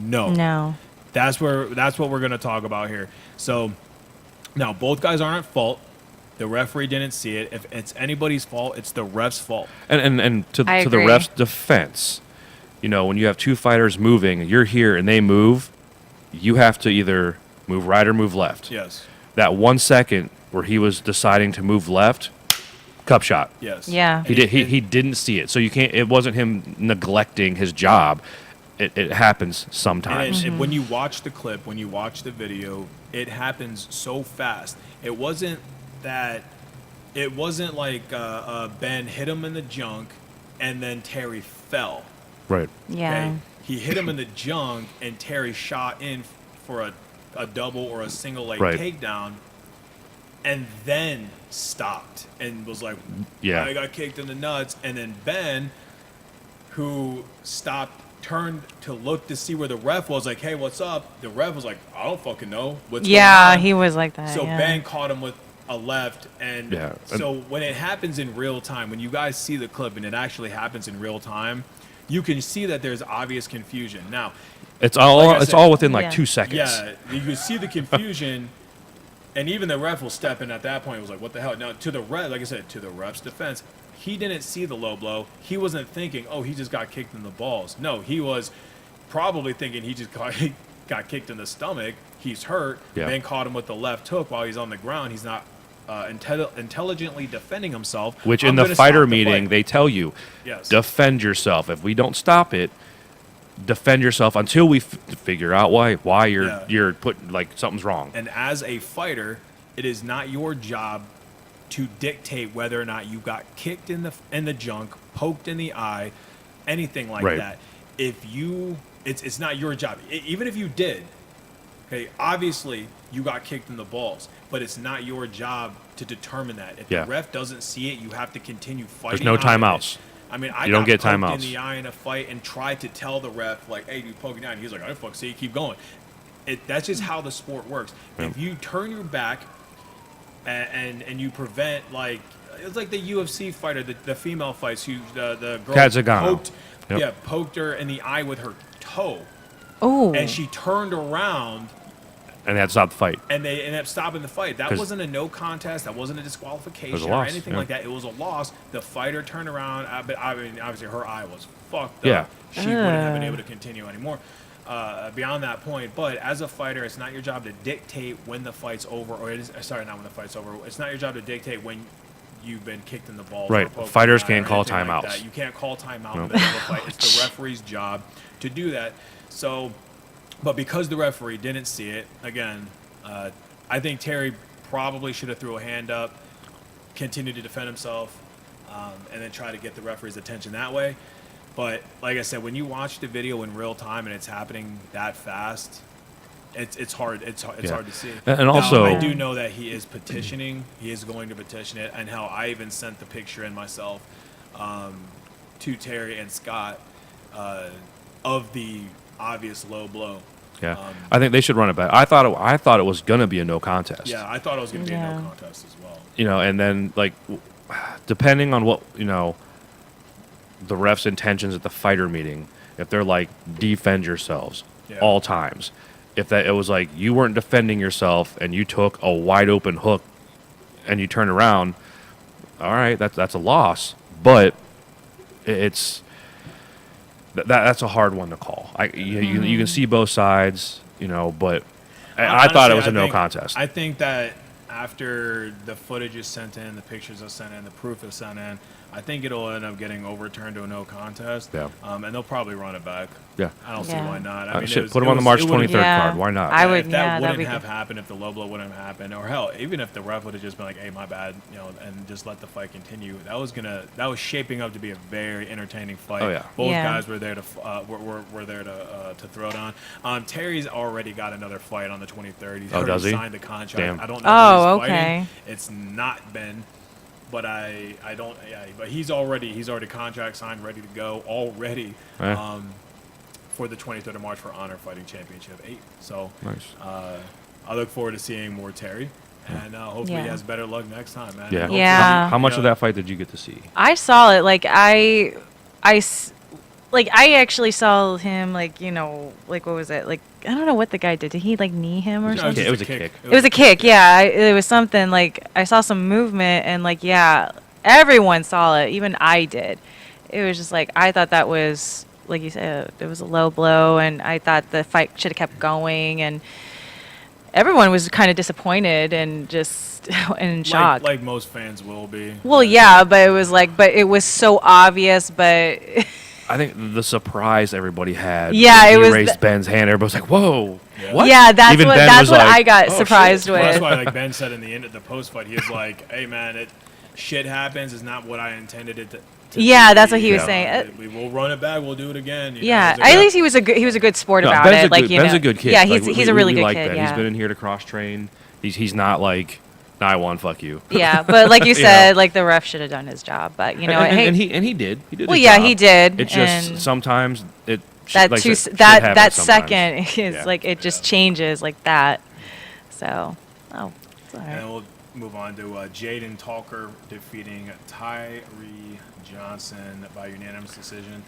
No. No. That's what we're gonna talk about here. So now both guys aren't at fault. The referee didn't see it. If it's anybody's fault, it's the ref's fault. and to the agree. ref's defense, when you have two fighters moving, you're here and they move, you have to either move right or move left. Yes. That 1 second where he was deciding to move left, cup shot. Yes. Yeah. He did. He didn't see it, so you can't. It wasn't him neglecting his job. It happens sometimes. And when you watch the clip, when you watch the video, it happens so fast. It wasn't like Ben hit him in the junk and then Terry fell. Right. Yeah. Okay? He hit him in the junk and Terry shot in for a double or a single leg Right. takedown and then stopped and was like, Yeah. I got kicked in the nuts. And then Ben, who stopped, turned to look to see where the ref was, like, hey, what's up? The ref was like, I don't fucking know what's going Yeah, on. he was like that. So yeah. Ben caught him with a left, and Yeah. so when it happens in real time, when you guys see the clip and it actually happens in real time, you can see that there's obvious confusion. Now, It's all. Like I it's said, all within like Yeah. 2 seconds. yeah, you can see the confusion, and even the ref will step in at that point. It was like, what the hell? Now, to the ref, like I said, to the ref's defense, he didn't see the low blow. He wasn't thinking, oh, he just got kicked in the balls. No, he was probably thinking he just got kicked in the stomach. He's hurt. Yeah. Ben caught him with the left hook while he's on the ground. He's not intelligently defending himself. Which I'm in the gonna fighter stop the meeting fight. they tell you, Yes. defend yourself. If we don't stop it, defend yourself until we figure out why Yeah. you're putting like something's wrong. And as a fighter, it is not your job to dictate whether or not you got kicked in the junk, poked in the eye, anything like Right. that. It's not your job. Even if you did, okay, obviously you got kicked in the balls, but it's not your job to determine that. If Yeah. the ref doesn't see it, you have to continue fighting. There's no out of it. timeouts. I mean, I You don't got get poked timeouts. in the eye in a fight and tried to tell the ref, like, hey, you poking down. He's like, I didn't fuck see you, keep going. That's just how the sport works. Yeah. If you turn your back and you prevent, like, it's like the UFC fighter, the female fights, the girl Kazagano. poked her in the eye with her toe, Oh. and she turned around And they had to stop the fight. and they ended up stopping the fight. That 'Cause- wasn't a no contest. That wasn't a disqualification It was a or loss, anything yeah. like that. It was a loss. The fighter turned around, but I mean, obviously her eye was fucked Yeah. up. She wouldn't have been able to continue anymore. Beyond that point, but as a fighter, it's not your job to dictate when the fight's over, or it is, sorry, not when the fight's over. It's not your job to dictate when you've been kicked in the balls. Right. Or poked Fighters in the eye can't or call anything like timeouts. that. You can't call timeout in the middle of a fight. It's the referee's job to do that. So But because the referee didn't see it, again, I think Terry probably should have threw a hand up, continued to defend himself, and then try to get the referee's attention that way. But like I said, when you watch the video in real time and it's happening that fast, it's hard. It's hard to see. And also, I do know that he is petitioning. He is going to petition it, and hell, I even sent the picture in myself to Terry and Scott of the obvious low blow. Yeah, I think they should run it back. I thought it was gonna be a no contest. Yeah, I thought it was gonna be a no contest as well. You know, and then like, depending on what the ref's intentions at the fighter meeting, if they're like defend yourselves all times, if it was like you weren't defending yourself and you took a wide open hook and you turned around, all right, that's a loss, but it's. That's a hard one to call. You can see both sides, but I thought it was a no contest. I think that after the footage is sent in, the pictures are sent in, the proof is sent in, I think it'll end up getting overturned to a no contest. Yeah. And they'll probably run it back. Yeah. I don't see why not. I mean, put them on the March 23rd card. Why not? I would. If that wouldn't have happened, if the low blow wouldn't have happened, or hell, even if the ref would have just been like, "Hey, my bad," and just let the fight continue, that was shaping up to be a very entertaining fight. Oh yeah. Both guys were there to were there to throw down. Terry's already got another fight on the 23rd. He's already signed the contract. Damn. I don't know. If he's okay. fighting. It's not been. But I don't. Yeah, but he's already contract signed, ready to go already. For the 23rd of March for Honor Fighting Championship 8. So nice. I look forward to seeing more Terry, and hopefully he has better luck next time, man. Yeah. How much of that fight did you get to see? I saw it. I actually saw him. What was it? I don't know what the guy did. Did he knee him or something? It was a kick. It was a kick. Yeah, it was something. I saw some movement, and everyone saw it. Even I did. It was just I thought that was. Like you said, it was a low blow, and I thought the fight should have kept going, and everyone was kind of disappointed and just in shock. Like most fans will be. Well, yeah, but it was but it was so obvious, but... I think the surprise everybody had. Yeah, it was... raised Ben's hand, everybody was like, whoa, what? Yeah, that's what I got surprised with. Well, that's why Ben said in the end of the post-fight, he was like, hey, man, shit happens. It's not what I intended it to yeah, that's what he was saying. We will run it back. We'll do it again. At least he was a good sport about Ben's it. Ben's a good kid. Yeah, he's a really good kid. Ben. Yeah. He's been in here to cross train. He's not like, I won, fuck you. Yeah, but like you said, the ref should have done his job. But and he did. He did. Well, his yeah, job. he did. It's just sometimes it. That second is it just changes like that. So, it's all right. And we'll move on to Jaden Talker defeating Tyree Johnson by unanimous decision.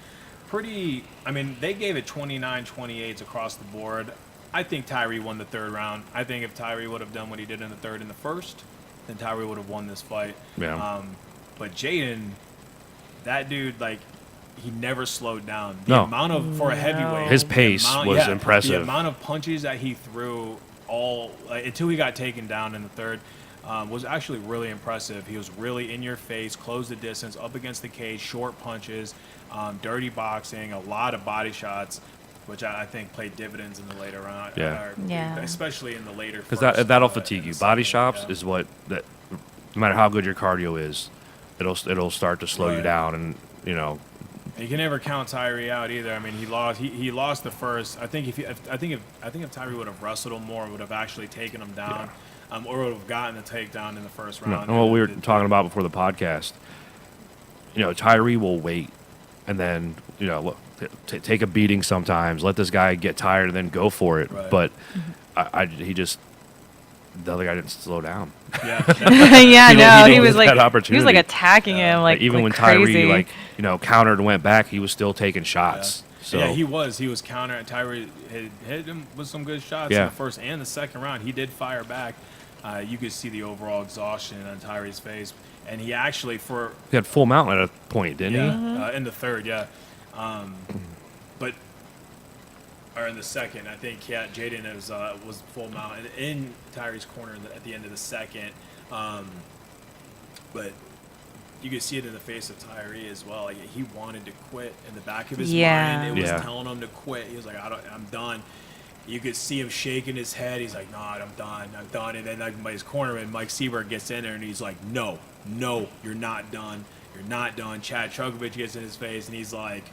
They gave it 29-28 across the board. I think Tyree won the third round. I think if Tyree would have done what he did in the third and the first, then Tyree would have won this fight. Yeah. But Jaden, that dude, he never slowed down. The No. amount of, for a heavyweight. His pace was impressive. The amount of punches that he threw until he got taken down in the third was actually really impressive. He was really in your face, closed the distance, up against the cage, short punches, dirty boxing, a lot of body shots, which I think played dividends in the later round. Especially in the later. Because that'll fatigue you. Body shots is what that. No matter how good your cardio is, it'll start to slow you down, and You can never count Tyree out either. I mean, he lost the first. I think if Tyree would have wrestled him more, would have actually taken him down, or would have gotten a takedown in the first round. And what we were talking about before the podcast, Tyree will wait, and then look, take a beating sometimes. Let this guy get tired and then go for it. Right. But the other guy didn't slow down. Yeah, he was opportunity. attacking him even when crazy. Tyree countered and went back, he was still taking shots. Yeah. So he was countering. Tyree hit him with some good shots in the first and the second round. He did fire back. You could see the overall exhaustion on Tyree's face, and he actually he had full mount at a point, didn't he? In the third, or in the second, I think Jaden was full mount in Tyree's corner at the end of the second, but you could see it in the face of Tyree as well. He wanted to quit in the back of his mind. It was telling him to quit. He was like, I'm done. You could see him shaking his head. He's like, "Nah, I'm done." And then like his cornerman, Mike Seaberg, gets in there and he's like, "No, you're not done. You're not done." Chad Chukovich gets in his face and he's like,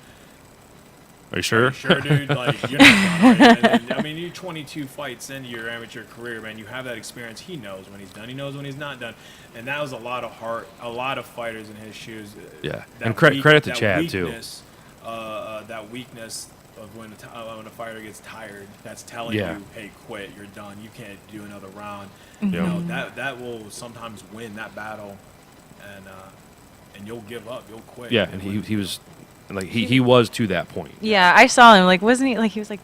Are you sure? "Sure, dude. Like, you're not done." Right? And then, I mean, you're 22 fights into your amateur career, man. You have that experience. He knows when he's done. He knows when he's not done. And that was a lot of heart. A lot of fighters in his shoes. Yeah, and credit to that Chad too. That weakness of when a fighter gets tired, that's telling Yeah. you, "Hey, quit. You're done. You can't do another round." Yeah. You know, that will sometimes win that battle, and you'll give up. You'll quit. Yeah, and he was like he was to that point. Yeah, I saw him. Like, wasn't he like he was like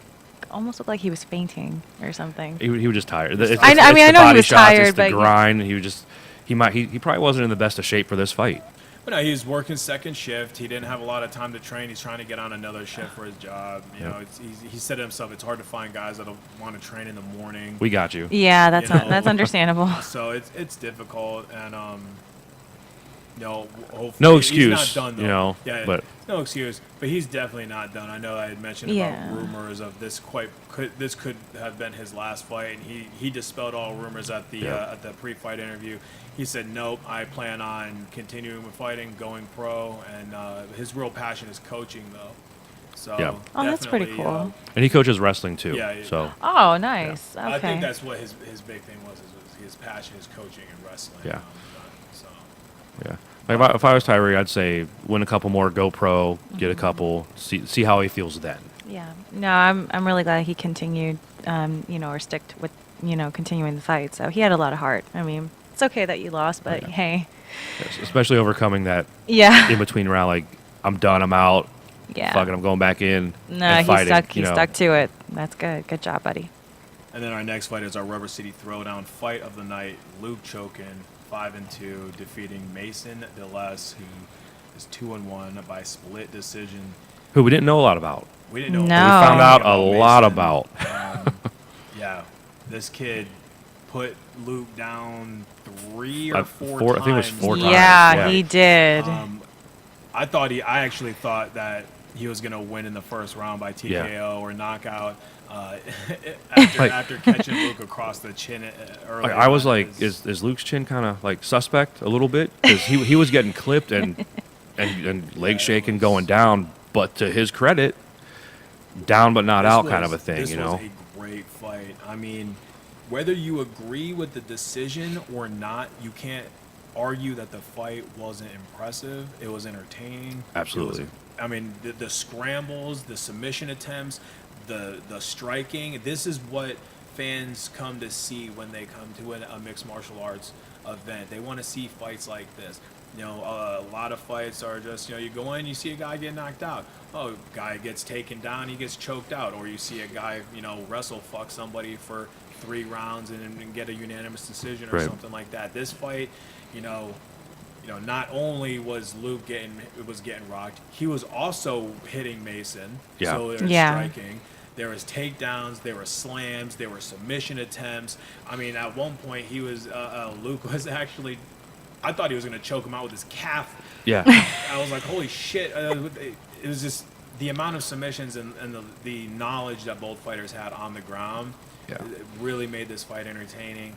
almost looked like he was fainting or something? He was just tired. I mean, I the know he body was shots, tired, it's the but grind. He probably wasn't in the best of shape for this fight. But no, he was working second shift. He didn't have a lot of time to train. He's trying to get on another shift for his job. You know, he said to himself, "It's hard to find guys that want to train in the morning." We got you. Yeah, that's You know, that's understandable. So it's difficult, and you know, hopefully No excuse, he's not done, though. you know, Yeah, but- no excuse. But he's definitely not done. I know I had mentioned Yeah. about rumors of this could have been his last fight, and he dispelled all rumors at the pre-fight interview. He said, "Nope, I plan on continuing with fighting, going pro, and his real passion is coaching, though." So Yeah. Oh, that's pretty definitely, cool. And he coaches wrestling too. Yeah, yeah. So Oh, nice. I think Okay. that's what his big thing was his passion is coaching and wrestling. Yeah. So yeah. Like if I was Tyree, I'd say win a couple more, go pro, get a couple, see how he feels then. Yeah. No, I'm really glad he continued, or sticked with, continuing the fight. So he had a lot of heart. I mean, it's okay that you lost, but Yeah. hey. Yes, especially overcoming that Yeah. in between round, like I'm done, I'm out. Yeah. Fuck it, I'm going back in. No, and he fighting, stuck. He you know. stuck to it. That's good. Good job, buddy. And then our next fight is our Rubber City Throwdown fight of the night. Luke Chokin, 5-2, defeating Mason DeLess, who is 2-1 by split decision. Who we didn't know a lot about. We didn't know. No. We found out a anything lot Mason. about. Yeah, this kid put Luke down 3 or 4 times. I think it was 4 times. Yeah, Yeah. he did. I actually thought that he was gonna win in the first round by TKO Yeah. or knockout. Like- After catching Luke across the chin early. Like, I was on, like, is Luke's chin kind of like suspect a little bit? Because he was getting clipped and leg shaking going down, but to his credit, down but not out kind of a thing, This you know? was a great fight. I mean, whether you agree with the decision or not, you can't argue that the fight wasn't impressive. It was entertaining. Absolutely. The scrambles, the submission attempts, the striking. This is what fans come to see when they come to a mixed martial arts event. They want to see fights like this. You know, a lot of fights are just, you go in, you see a guy get knocked out. Oh, guy gets taken down, he gets choked out. Or you see a guy, wrestle fuck somebody for 3 rounds and get a unanimous decision or Right. something like that. This fight, not only was Luke getting rocked, he was also hitting Mason. Yeah. So there was Yeah. striking. There was takedowns, there were slams, there were submission attempts. I mean, at one point, Luke was actually, I thought he was going to choke him out with his calf. Yeah. I was like, holy shit. It was just the amount of submissions and the knowledge that both fighters had on the ground. Yeah. It really made this fight entertaining.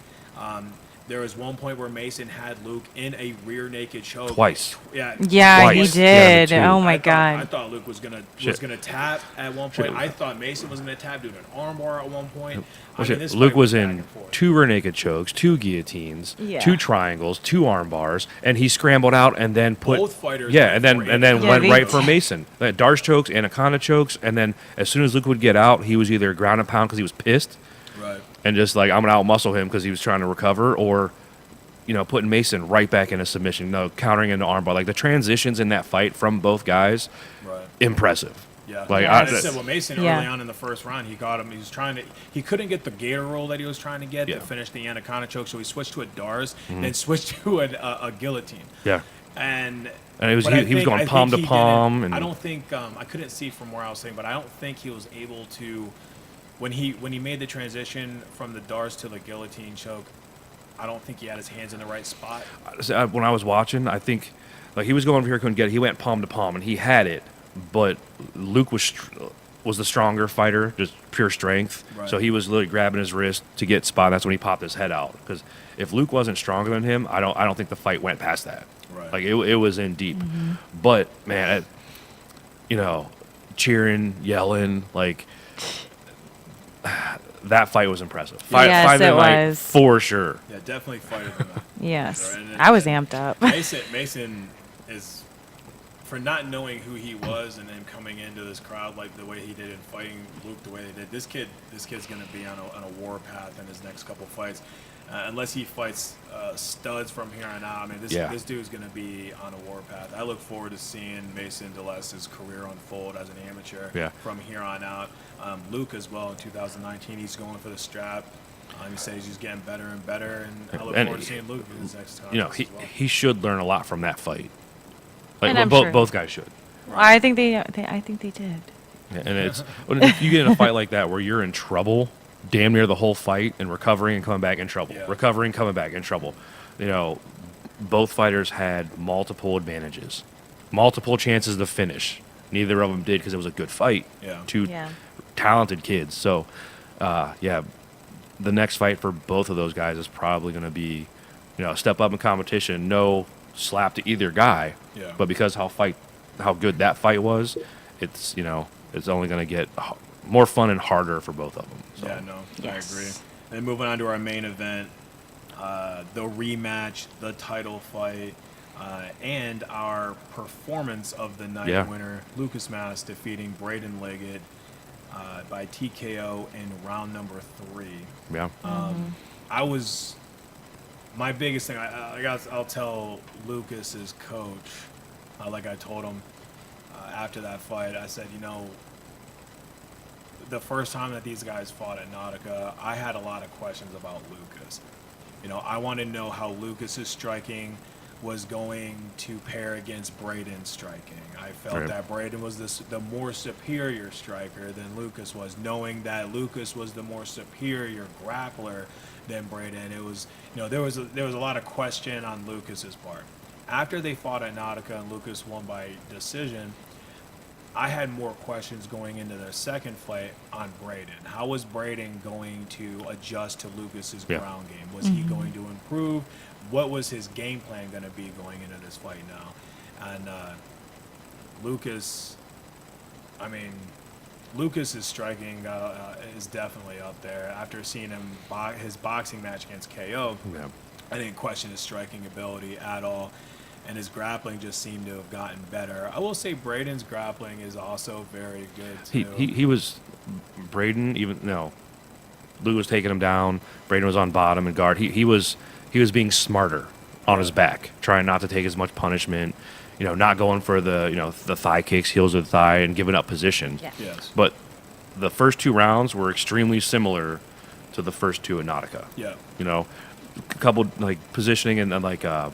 There was one point where Mason had Luke in a rear naked choke. Twice. Yeah. Yeah, Twice. he Yeah, did. the two. Oh my I god. thought Luke was gonna Shit. tap at one Shit. point. I thought Mason was gonna tap, doing an armbar at one point. I Shit, mean, this Luke fight was back in and forth. 2 rear naked chokes, 2 guillotines, Yeah. 2 triangles, 2 arm bars, and he scrambled out and then put Both fighters yeah, went and for then it. Yeah, went they- right for Mason. Darce chokes, anaconda chokes, and then as soon as Luke would get out, he was either ground and pound because he was pissed Right. and just like I'm gonna outmuscle him because he was trying to recover, or putting Mason right back in a submission, countering into armbar. Like the transitions in that fight from both guys, Right. impressive. Yeah. Like, Yeah, I- I said, well, Mason Yeah. early on in the first round, he got him. He couldn't get the gator roll that he was trying to get Yeah. to finish the anaconda choke, so he switched to a Darce, then switched to a guillotine. Yeah. And And it was but he I was think- going I palm think to he palm, didn't- and I don't think I couldn't see from where I was saying, but I don't think he was able to when he made the transition from the Darce to the guillotine choke. I don't think he had his hands in the right spot. when I was watching, I think like he was going over here, couldn't get it. He went palm to palm, and he had it, but Luke was was the stronger fighter, just pure strength. Right. So he was literally grabbing his wrist to get spot. That's when he popped his head out. Because if Luke wasn't stronger than him, I don't think the fight went past that. Right. Like it was in deep. But man, cheering, yelling, like that fight was impressive. Yes, fight of the it night, was. for sure. Yeah, definitely fight of the night. Yes. Sure, and I was amped up. Mason is, for not knowing who he was and then coming into this crowd like the way he did and fighting Luke the way they did. This kid's going to be on a war path in his next couple fights. Unless he fights studs from here on out, I mean, this dude's going to be on a war path. I look forward to seeing Mason DeLes's career unfold as an amateur from here on out. Luke as well in 2019, he's going for the strap. He says he's getting better and better, and I look forward to seeing Luke in his next contest as well. He should learn a lot from that fight. Like And I'm both sure. both guys should. I think they did. Yeah, and it's when you get in a fight like that where you're in trouble, damn near the whole fight, and recovering and coming back in trouble, recovering, coming back in trouble. Both fighters had multiple advantages, multiple chances to finish. Neither of them did because it was a good fight. Yeah. Two talented kids. So, the next fight for both of those guys is probably going to be, a step up in competition. No slap to either guy. Yeah. But because how good that fight was, it's only going to get more fun and harder for both of them. So. Yeah, no, Yes. I agree. And moving on to our main event, the rematch, the title fight, and our performance of the night winner, Lucas Mass defeating Braden Leggett by TKO in round number 3. Yeah. My biggest thing, I'll tell Lucas's coach, like I told him after that fight, I said, the first time that these guys fought at Nautica, I had a lot of questions about Lucas. I wanted to know how Lucas's striking was going to pair against Braden's striking. I felt that Braden was the more superior striker than Lucas was, knowing that Lucas was the more superior grappler than Braden. It was, there was a lot of question on Lucas's part. After they fought at Nautica and Lucas won by decision, I had more questions going into their second fight on Braden. How was Braden going to adjust to Lucas's ground game? Was he going to improve? What was his game plan going to be going into this fight now? And Lucas's striking is definitely up there. After seeing him his boxing match against KO, I didn't question his striking ability at all. And his grappling just seemed to have gotten better. I will say Braden's grappling is also very good too. He was Braden. Luke was taking him down. Braden was on bottom and guard. He was being smarter on his back, trying not to take as much punishment. Not going for the the thigh kicks, heels of the thigh, and giving up position. Yeah. Yes. But the first 2 rounds were extremely similar to the first 2 at Nautica. Yeah. A couple positioning and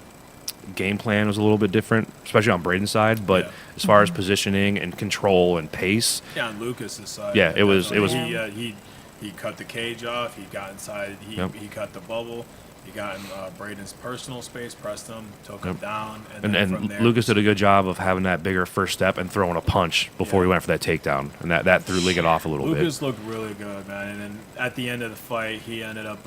game plan was a little bit different, especially on Braden's side. But as far as positioning and control and pace, on Lucas's side, it was. He cut the cage off. He got inside. He cut the bubble. He got in Braden's personal space, pressed him, took him down, and then from there, Lucas did a good job of having that bigger first step and throwing a punch before he went for that takedown, and that threw Liggett off a little bit. Lucas looked really good, man. And then at the end of the fight, he ended up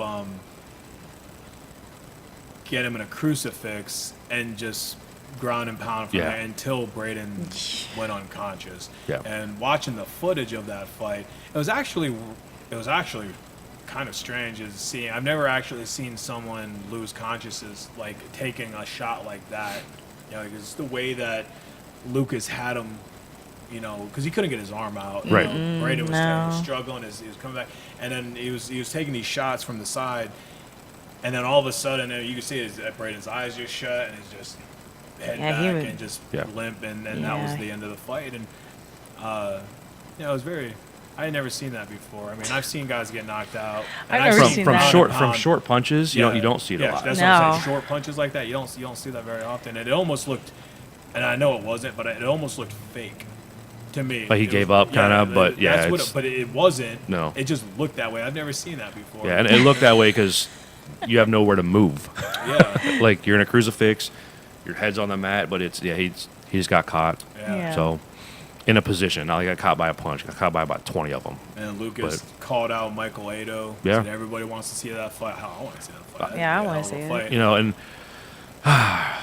getting him in a crucifix and just ground and pound from there until Braden went unconscious. Yeah. And watching the footage of that fight, it was actually kind of strange is seeing. I've never actually seen someone lose consciousness like taking a shot like that. Because the way that Lucas had him, because he couldn't get his arm out. Right. Braden was struggling. He was coming back, and then he was taking these shots from the side, and then all of a sudden you can see Braden's eyes just shut and he's just head back and just limp, and then that was the end of the fight. And it was very. I had never seen that before. I mean, I've seen guys get knocked out. I've never seen that. From short punches. You don't see it a lot. That's what I'm saying. Short punches like that, you don't see that very often. And it almost looked, and I know it wasn't, but it almost looked fake to me. Like he gave up, kind of. But but it wasn't. No, it just looked that way. I've never seen that before. Yeah, and it looked that way because you have nowhere to move. Yeah, like you're in a crucifix, your head's on the mat, but he just got caught. Yeah. So. in a position. Not like I got caught by a punch. Got caught by about 20 of them. And Lucas called out Michael Ado. Yeah. Said everybody wants to see that fight. I want to see that fight. Yeah, I That'd wanna be a see hell it. of a fight. You know, and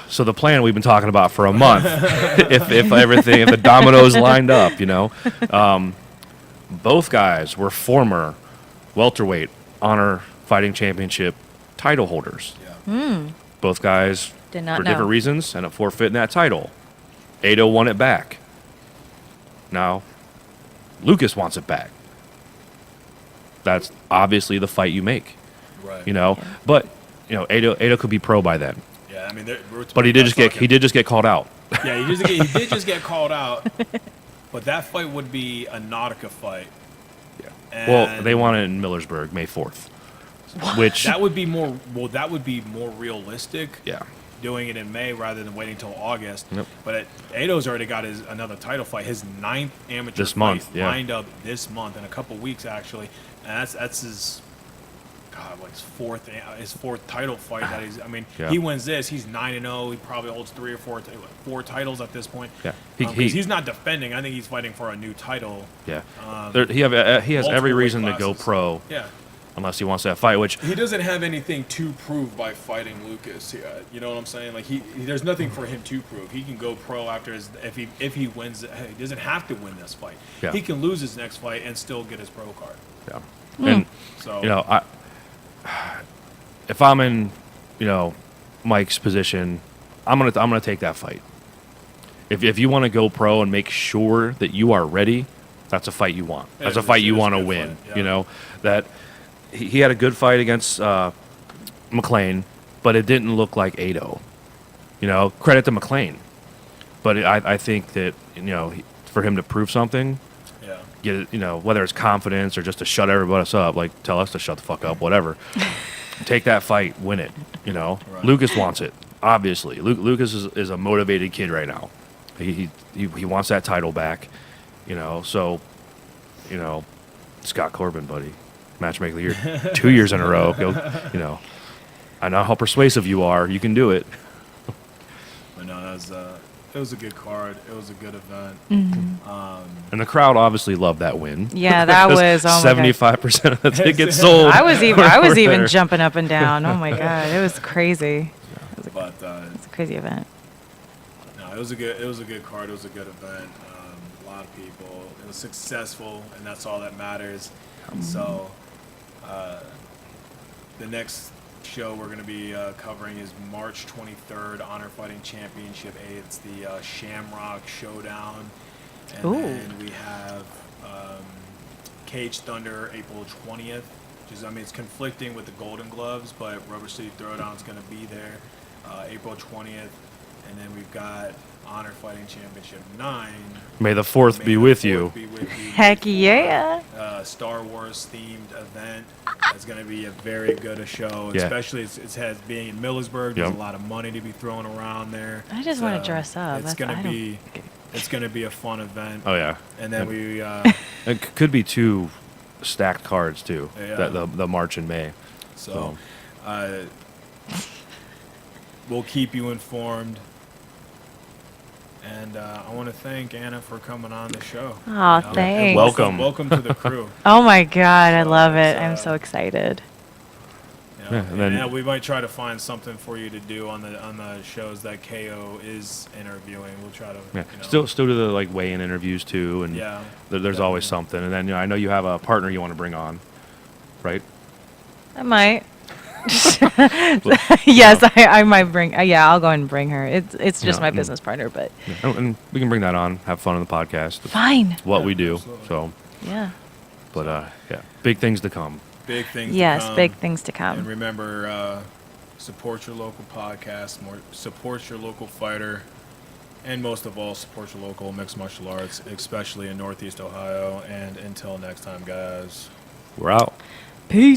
so the plan we've been talking about for a month, if the dominoes lined up, you know, both guys were former welterweight Honor Fighting Championship title holders. Yeah. Both guys, Did not for know. different reasons, ended up forfeiting that title. Ado won it back. Now, Lucas wants it back. That's obviously the fight you make, Right. you know. But you know, Ado could be pro by then. Yeah, I mean, But he did just get called out. Yeah, he did just get called out. But that fight would be a Nautica fight. Yeah. Well, And they want it in Millersburg, May 4th, which that would be more. Well, that would be more realistic. yeah. Doing it in May rather than waiting till August. Yep. But Ado's already got another title fight, his 9th amateur This fight month, yeah. lined up this month in a couple weeks actually, and that's his his fourth title fight that he's. I mean, Yeah. he wins this, he's 9-0. He probably holds 3 or 4 titles at this point. Yeah. 'Cause he's not defending. I think he's fighting for a new title. Yeah. Um, He has every multiple weight reason to go classes. pro Yeah. unless he wants that fight, which He doesn't have anything to prove by fighting Lucas. You know what I'm saying? Like there's nothing for him to prove. He can go pro after if he wins. He doesn't have to win this fight. Yeah. He can lose his next fight and still get his pro card. yeah. And So you know, if I'm in, you know, Mike's position, I'm gonna take that fight. If you want to go pro and make sure that you are ready, that's a fight you want. Yeah, That's a it's- fight you it's a want to good win. fight, yeah. You know that he had a good fight against McLean, but it didn't look like Ado. You know, credit to McLean, but I think that you know for him to prove something, yeah. get it, you know, whether it's confidence or just to shut everybody else up, like tell us to shut the fuck up, whatever. Take that fight, win it. You know, Right. Lucas wants it. Obviously, Lucas is a motivated kid right now. He wants that title back. You know, so you know, Scott Corbin, buddy, matchmaker of the year, 2 years in a row. Go, you know, I know how persuasive you are. You can do it. But no, it was a good card. It was a good event. And the crowd obviously loved that win. Yeah, that was, oh my God. 75% of the tickets sold. I was were even there. jumping up and down. Oh my God, it was crazy. But It's a crazy event. no, it was a good card. It was a good event. A lot of people. It was successful, and that's all that matters. So, the next show we're going to be covering is March 23rd, Honor Fighting Championship 8. It's the Shamrock Showdown, and Ooh. then we have Cage Thunder April 20th. Which is, I mean, it's conflicting with the Golden Gloves, but Rubber City Throwdown is going to be there April 20th, and then we've got Honor Fighting Championship 9. May the 4th be May the with 4th you. be with you. Heck yeah. Star Wars themed event. It's going to be a very good a show, Yeah. especially it has being in Millersburg. There's Yep. a lot of money to be thrown around there. I just wanna dress up. It's That's- going I to don't- be it's going to be a fun event. Oh yeah, And then we it could be 2 stacked cards too. Yeah. The March and May. so we'll keep you informed. And I want to thank Anna for coming on the show. Oh, And thanks. Welcome. Welcome to the crew. Oh my God, I So love it. it's, I'm so excited. You know, Yeah, and then- and we might try to find something for you to do on the shows that KO is interviewing. We'll try to Yeah, you know, still do the like weigh-in interviews too, and Yeah, there's always something. And then you know, I know you have a partner you want to bring on, right? I might. Yes, I might bring. Yeah, I'll go and bring her. It's just Yeah, my and- business partner, but And we can bring that on, have fun on the podcast. It's fine. what Yeah, we do. absolutely. So, Yeah. but yeah, big things to come. big things. Yes, to come. big things to And come. remember, support your local podcast, support your local fighter, and most of all, support your local mixed martial arts, especially in Northeast Ohio. And until next time, guys. We're out. Peace.